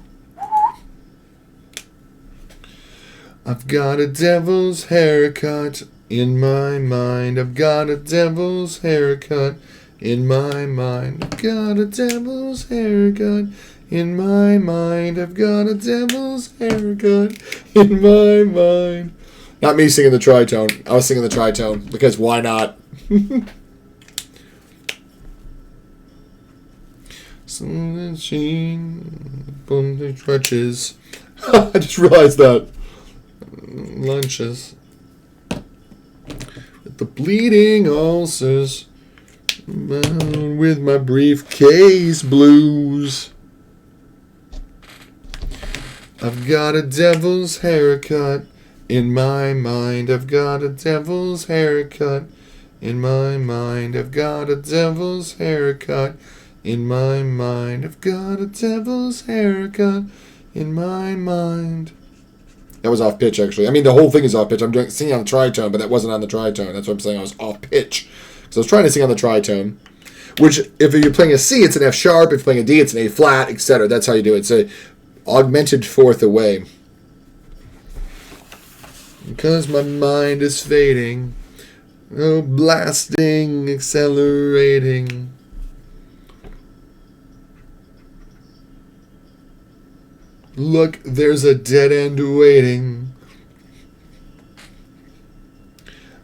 I've got a devil's haircut in my mind. I've got a devil's haircut in my mind. I've got a devil's haircut in my mind. I've got a devil's haircut in my mind. Not me singing the tritone. I was singing the tritone because why not? Something sheen, boom, the stretches. I just realized that. Lunches. With the bleeding ulcers. With my briefcase blues. I've got a devil's haircut in my mind. I've got a devil's haircut in my mind. I've got a devil's haircut in my mind. I've got a devil's haircut in my mind. That was off pitch, actually. I mean, the whole thing is off pitch. I'm singing on the tritone, but that wasn't on the tritone. That's what I'm saying. I was off pitch. So I was trying to sing on the tritone, which, if you're playing a C, it's an F sharp. If you're playing a D, it's an A flat, etc. That's how you do it. It's a augmented fourth away. Because my mind is fading. Oh, blasting, accelerating. Look, there's a dead end waiting.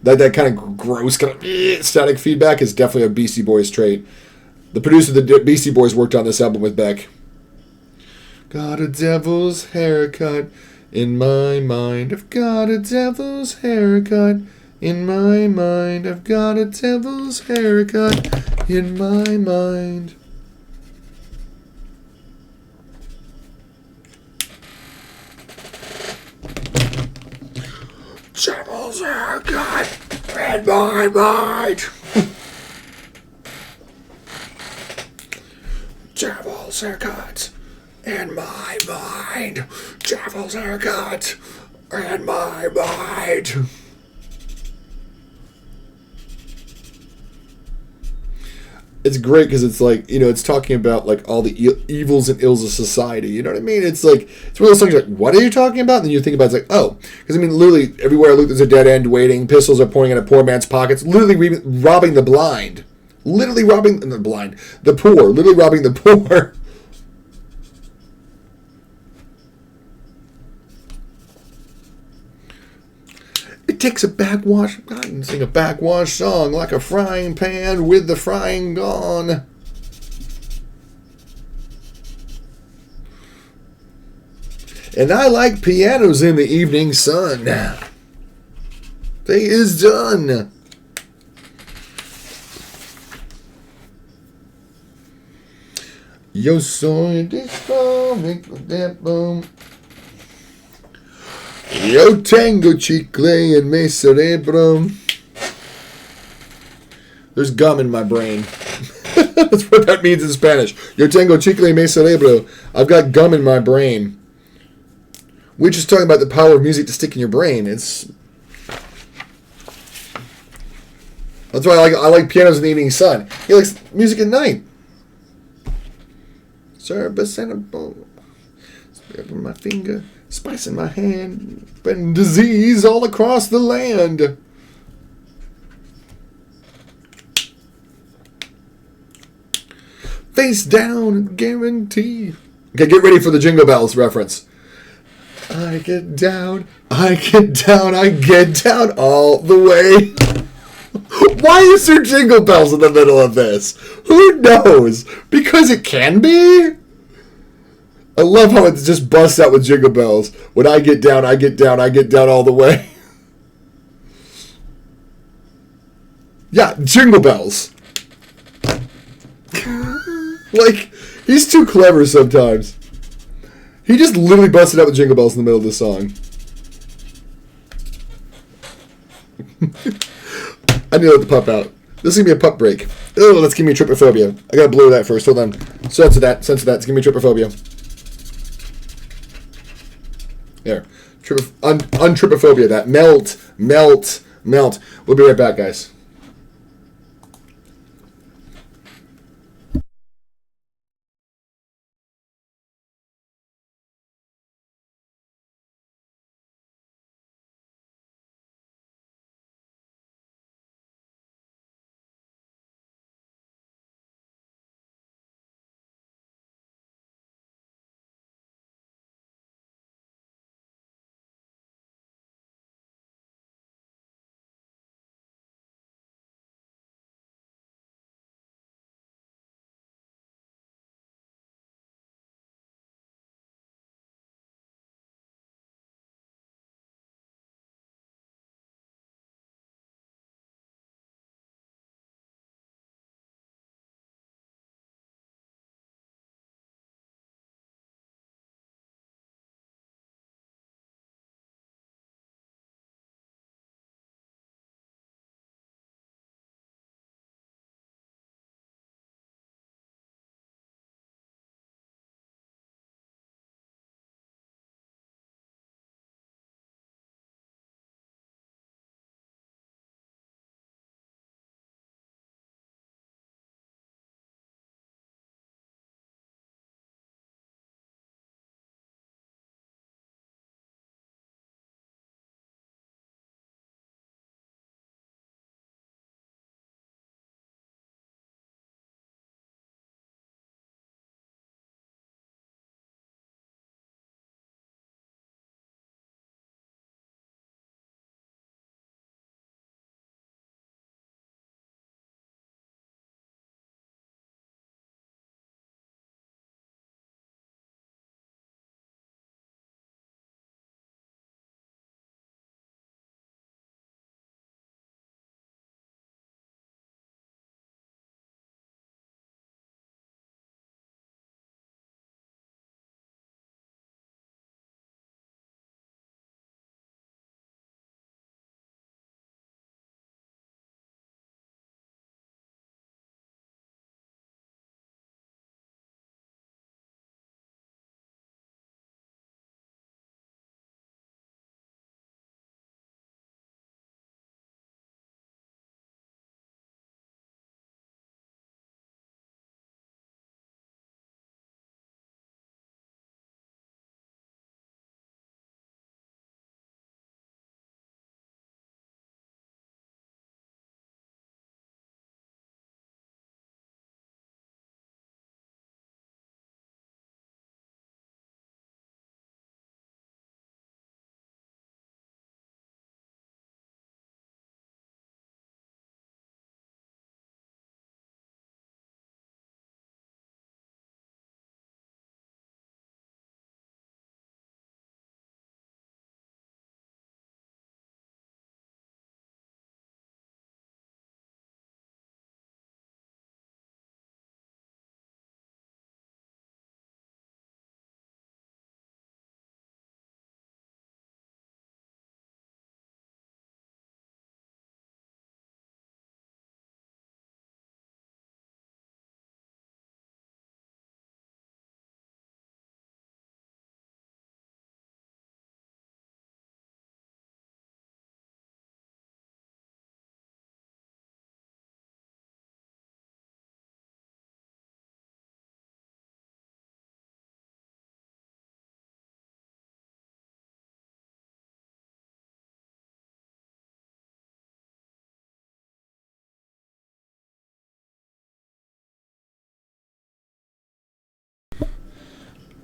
That kind of gross, kind of static feedback is definitely a Beastie Boys trait. The producer of the Beastie Boys worked on this album with Beck. Got a devil's haircut in my mind. I've got a devil's haircut in my mind. I've got a devil's haircut in my mind. Devil's haircut in my mind. Devil's haircut in my mind. Devil's haircut in my mind. It's great because it's like, you know, it's talking about like all the evils and ills of society. You know what I mean? It's like, it's one of those songs like, what are you talking about? And then you think about it, it's like, oh, because I mean, literally everywhere I look, there's a dead end waiting. Pistols are pointing at a poor man's pockets. Literally robbing the blind. Literally robbing the blind. The poor. Literally robbing the poor. It takes a backwash. I can sing a backwash song like a frying pan with the frying gone. And I like pianos in the evening sun. Day is done. Yo soy disco, make that boom. Yo tengo chicle en mi cerebro. There's gum in my brain. That's what that means in Spanish. Yo tengo chicle en mi cerebro. I've got gum in my brain. We're just talking about the power of music to stick in your brain. That's why I like pianos in the evening sun. He likes music at night. Service and a bowl. Spreading my finger. Spice in my hand, and disease all across the land. Face down, guarantee. Okay, get ready for the Jingle Bells reference. I get down, I get down, I get down all the way. Why is there Jingle Bells in the middle of this? Who knows? Because it can be? I love how it just busts out with Jingle Bells. When I get down, I get down, I get down all the way. Yeah, Jingle Bells. Like, he's too clever sometimes. He just literally busted out with Jingle Bells in the middle of the song. I need to let the pup out. This is going to be a pup break. Oh, let's give me trypophobia. I got to blow that first. Hold on. Censor that. Censor that. Let's give me trypophobia. There. Untrypophobia that. Melt. Melt. Melt. We'll be right back, guys.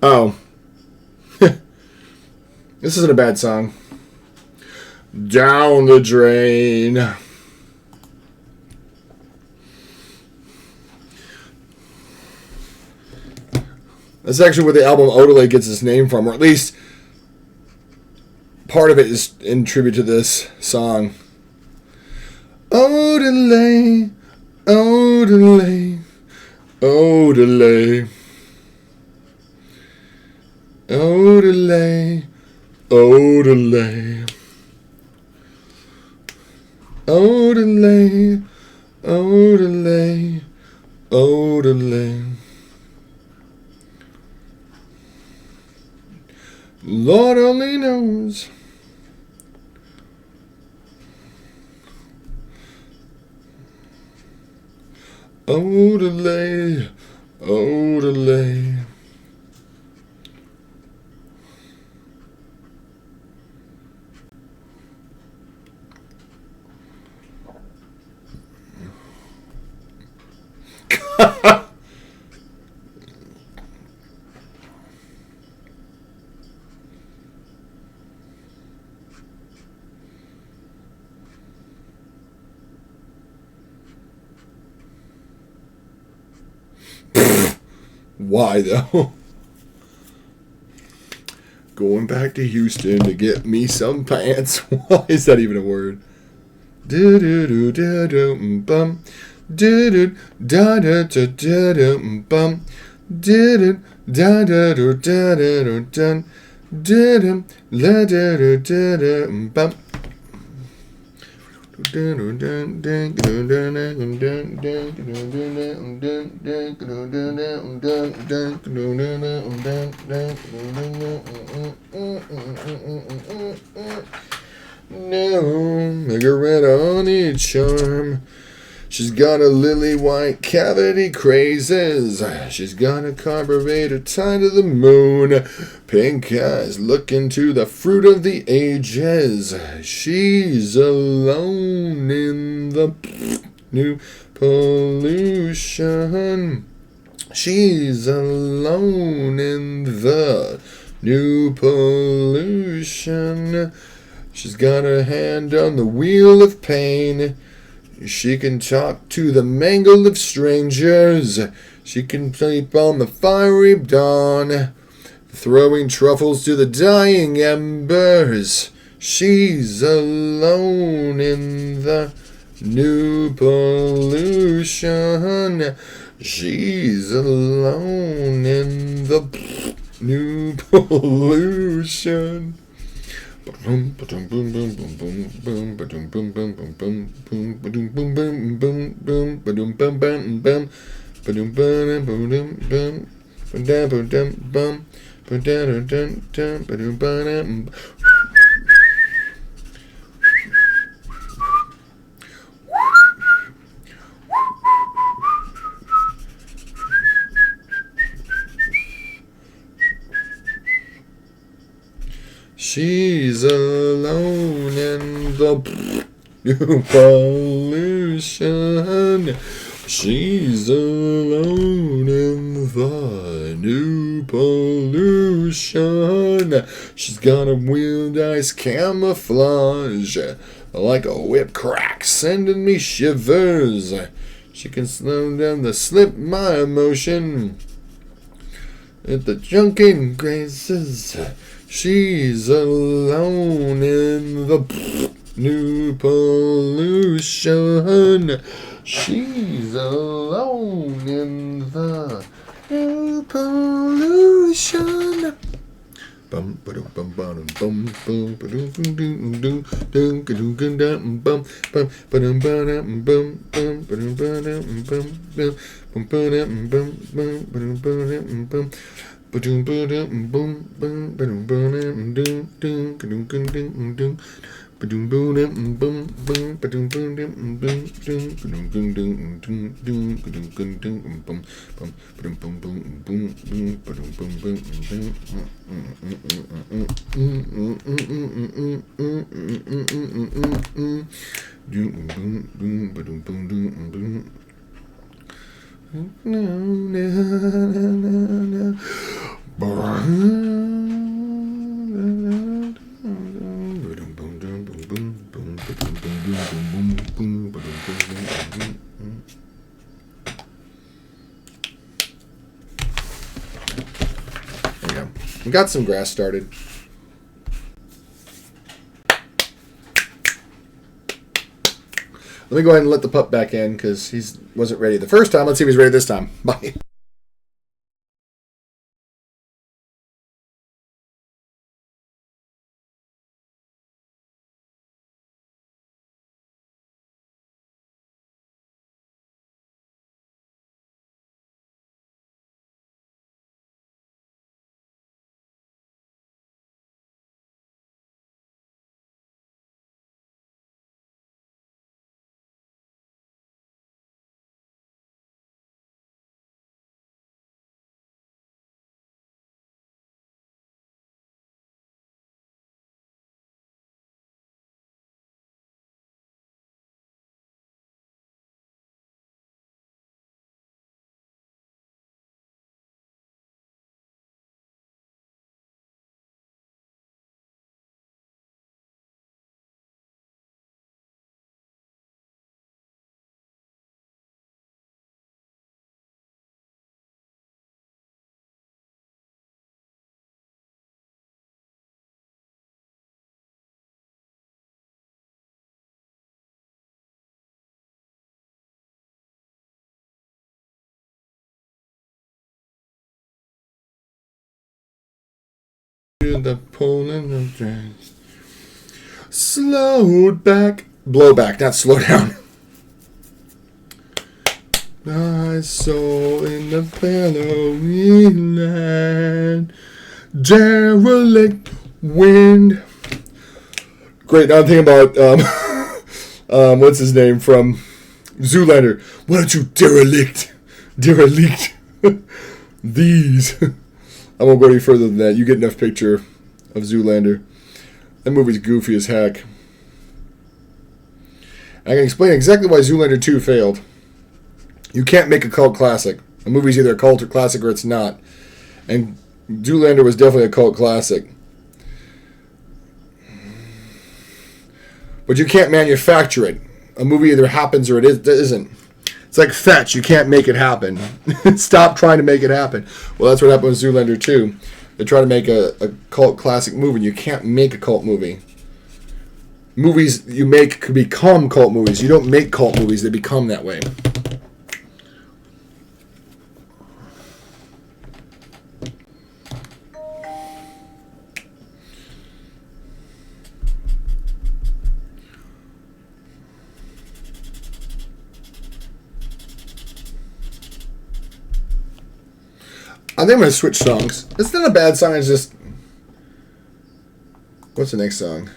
Oh. This isn't a bad song. Down the drain. That's actually where the album Odelay gets its name from, or at least part of it is in tribute to this song. Odelay, Odelay, Odelay, Odelay, Odelay, Odelay, Odelay, Odelay. Lord only knows. Odelay, Odelay. Why though? Going back to Houston to get me some pants. Why is that even a word? Do do do do do bum. Do do da da da da da bum. Do do da da da da da da do do la da da da da bum. No, Margarita on each charm. She's got a lily white cavity crazes. She's got a carburetor tied to the moon. Pink eyes looking to the fruit of the ages. She's alone in the new pollution. She's alone in the new pollution. She's got her hand on the wheel of pain. She can talk to the mangle of strangers. She can sleep on the fiery dawn, throwing truffles to the dying embers. She's alone in the new pollution. She's alone in the new pollution. She's alone in the new pollution. She's alone in the new pollution. She's got a wheeled ice camouflage, like a whip crack, sending me shivers. She can slow down the slip my emotion at the drunken graces. She's alone in the new pollution. She's alone in the new pollution. Bum ba dum bum ba dum bum bum ba dum dum dum dum dum dum dum bum bum ba dum ba dum bum bum ba dum ba dum bum bum bum ba dum bum bum ba dum ba dum bum. Ba-doom ba-dum boom boom ba-doom ba-dum dum dum ka-dum ka-dum dum ba-doom ba-dum boom boom ba-doom ba-dum boom dum ka-dum ka-dum dum dum ka-dum ka-dum boom boom ba-dum boom boom boom boom ba-dum boom boom boom ba-dum boom boom. No, no, no, no, no. There you go. We got some grass started. Let me go ahead and let the pup back in because he wasn't ready the first time. Let's see if he's ready this time. Bye. The pulling of dress. Slowed back. Blow back, not slow down. I saw in the bellowing land. Derelict wind. Great, now I'm thinking about what's his name from Zoolander. Why don't you derelict these. I won't go any further than that. You get enough picture of Zoolander. That movie's goofy as heck. I can explain exactly why Zoolander 2 failed. You can't make a cult classic. A movie's either a cult or classic or it's not. And Zoolander was definitely a cult classic. But you can't manufacture it. A movie either happens or it isn't. It's like Fetch. You can't make it happen. Stop trying to make it happen. Well, that's what happened with Zoolander 2. They try to make a cult classic movie. You can't make a cult movie. Movies you make could become cult movies. You don't make cult movies. They become that way. I think I'm going to switch songs. It's not a bad song. It's just... What's the next song?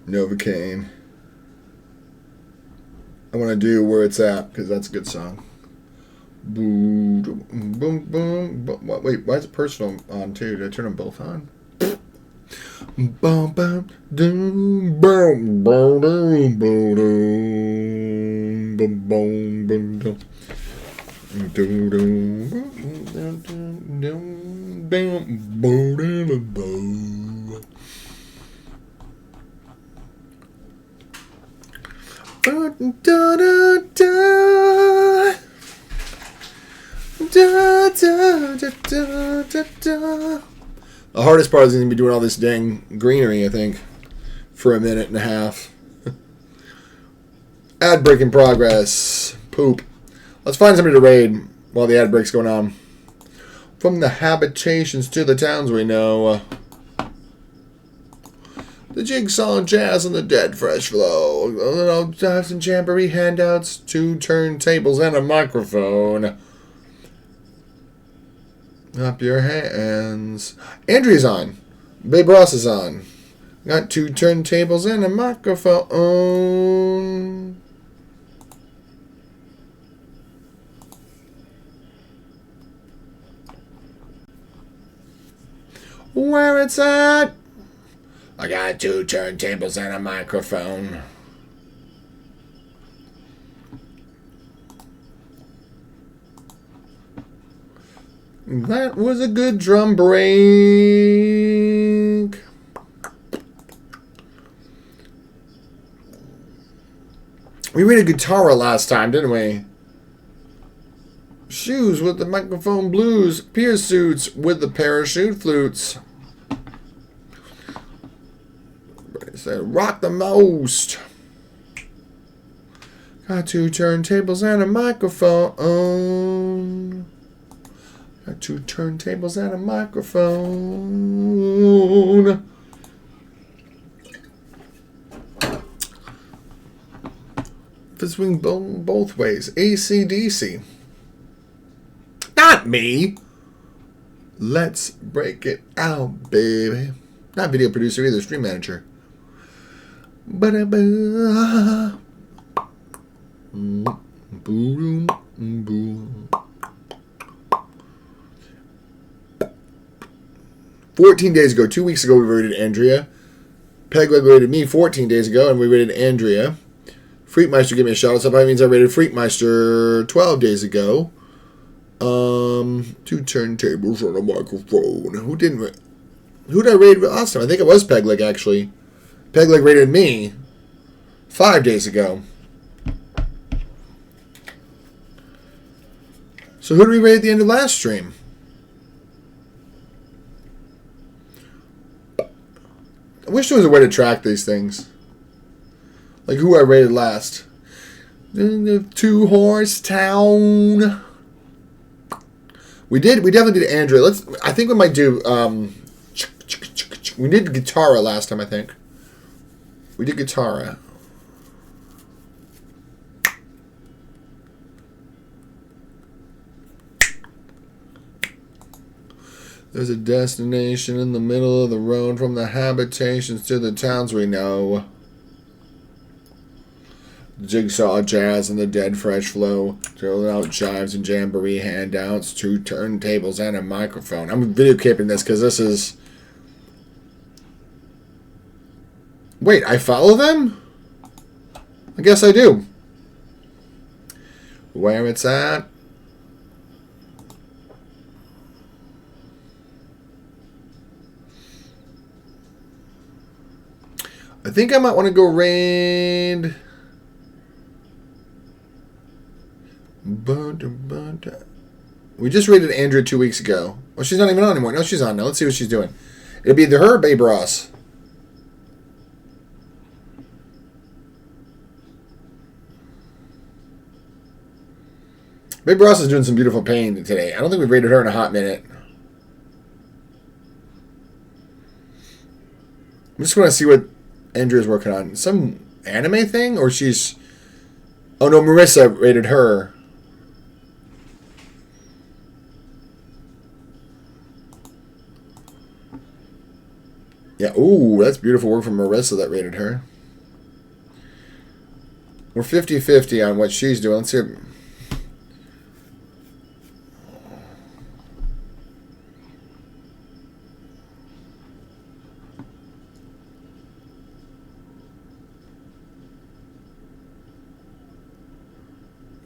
Novocaine. I want to do Where It's At, because that's a good song. Boom, boom, boom, boom. Wait, why is it personal on, too? Did I turn them both on? Boom, boom, boom, boom, boom, boom, boom, boom, boom. The hardest part is going to be doing all this dang greenery, I think, for a minute and a half. Ad break in progress. Poop. Let's find somebody to raid while the ad break's going on. From the habitations to the towns we know. The jigsaw jazz and the dead fresh flow. I'll have some jamboree handouts, 2 turntables and a microphone. Up your hands. Andrea's on. Babe Ross is on. Got 2 turntables and a microphone. Where it's at. I got 2 turntables and a microphone. That was a good drum break. We rated guitar last time, didn't we? Shoes with the microphone blues. Pier suits with the parachute flutes. Say rock the most. Got 2 turntables and a microphone. Got 2 turntables and a microphone. If it's swing both ways. AC/DC. Not me. Let's break it out, baby. Not video producer either, stream manager. Ba-da-ba. Boom, boom. 14 days ago, 2 weeks ago, we rated Andrea. Pegleg rated me 14 days ago, and we rated Andrea. Freakmeister gave me a shout out. So that means I rated Freakmeister 12 days ago. 2 turntables on a microphone. Who did I rate last time? I think it was Pegleg, actually. Pegleg rated me 5 days ago. So who did we rate at the end of last stream? I wish there was a way to track these things. Like who I rated last. The 2 Horse Town. We definitely did Andrea. I think we might do we did Guitarra last time, I think. We did Guitarra. There's a destination in the middle of the road from the habitations to the towns we know. Jigsaw jazz and the dead fresh flow. Drilling out jives and jamboree handouts. 2 turntables and a microphone. I'm videocaping this because this is... Wait, I follow them? I guess I do. Where it's at. I think I might want to go raid... We just rated Andrea 2 weeks ago. Well, she's not even on anymore. No, she's on now. Let's see what she's doing. It'll be either her or Babe Ross. Babe Ross is doing some beautiful painting today. I don't think we've rated her in a hot minute. I'm just going to see what Andrea's working on. Some anime thing? Or she's... Oh, no, Marissa rated her. Yeah, ooh, that's beautiful work from Marissa that rated her. We're 50-50 on what she's doing. Let's see.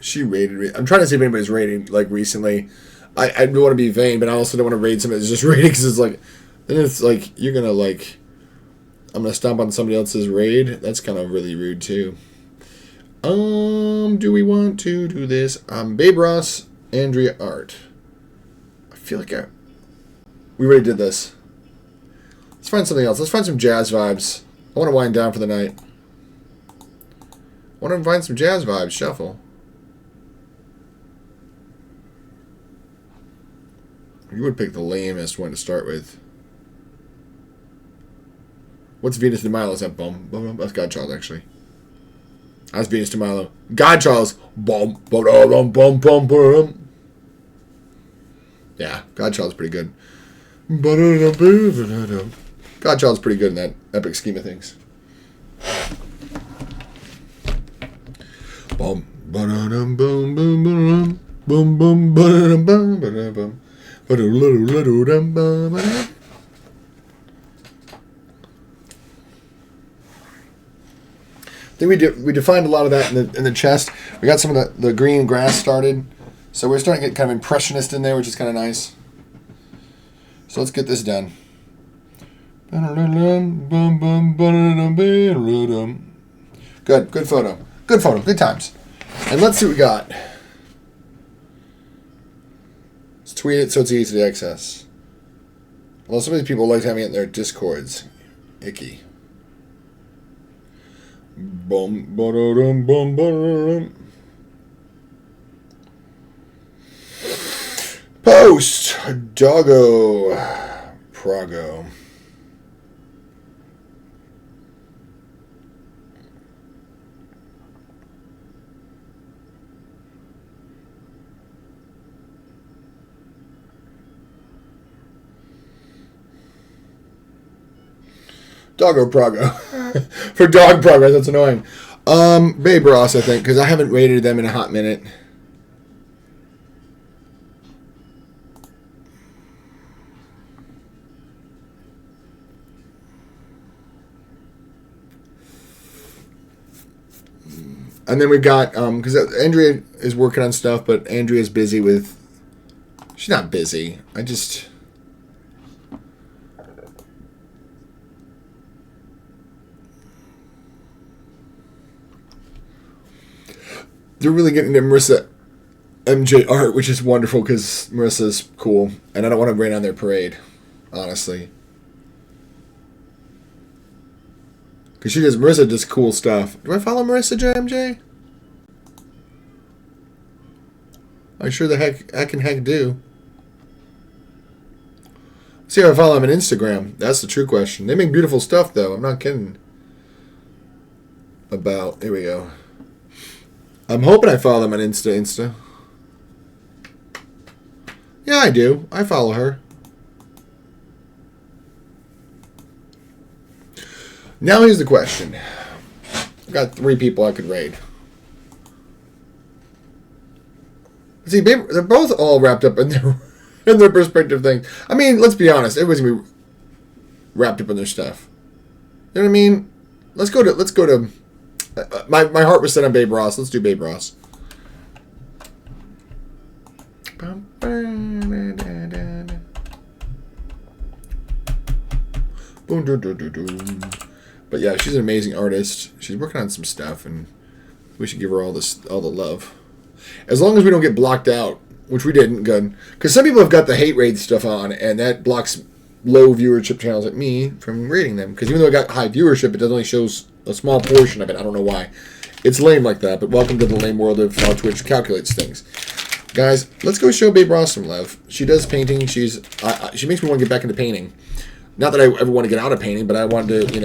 She rated. I'm trying to see if anybody's rating like recently. I don't want to be vain, but I also don't want to raid somebody that's just rating because it's like, then it's like you're gonna like, I'm gonna stomp on somebody else's raid. That's kind of really rude too. Do we want to do this? Babe Ross, Andrea Art. I feel like we already did this. Let's find something else. Let's find some jazz vibes. I want to wind down for the night. I want to find some jazz vibes. Shuffle. You would pick the lamest one to start with. What's Venus de Milo? Is that bum? That's Godchild, actually. That's Venus de Milo. Godchild's bum, bum, bum, bum, bum. Yeah, Godchild's pretty good. Godchild's pretty good in that epic scheme of things. Bum, ba-da-dum, boom, boom, boom, boom, boom, ba-da-dum, bum, ba-da-dum. I think we defined a lot of that in the chest. We got some of the green grass started, so we're starting to get kind of impressionist in there, which is kind of nice. So let's get this done. Good photo, good times. And let's see what we got. Tweet it so it's easy to access. Well, some of these people like having it in their Discords. Icky. Boom, ba-da-dum, boom, ba-da-dum. Post Doggo Prago. Doggo Prago. For dog progress, that's annoying. Babe Ross, I think, because I haven't rated them in a hot minute. And then we got, because Andrea is working on stuff, but Andrea's busy with, she's not busy. They're really getting into Marissa MJ art, which is wonderful because Marissa's cool. And I don't want to rain on their parade, honestly. Because Marissa does cool stuff. Do I follow Marissa JMJ? I sure the heck do. See if I follow them on Instagram. That's the true question. They make beautiful stuff, though. I'm not kidding. Here we go. I'm hoping I follow them on Insta. Yeah, I do. I follow her. Now here's the question. I've got 3 people I could raid. See, they're both all wrapped up in their perspective things. I mean, let's be honest. Everybody's gonna be wrapped up in their stuff. You know what I mean? Let's go to. My heart was set on Babe Ross. Let's do Babe Ross. But yeah, she's an amazing artist. She's working on some stuff, and we should give her all the love. As long as we don't get blocked out, which we didn't, good. Because some people have got the hate raid stuff on, and that blocks low viewership channels like me from rating them. Because even though I got high viewership, it only shows a small portion of it. I don't know why. It's lame like that, but welcome to the lame world of how Twitch calculates things. Guys, let's go show Babe Ross some love. She does painting. She makes me want to get back into painting. Not that I ever want to get out of painting, but I wanted to,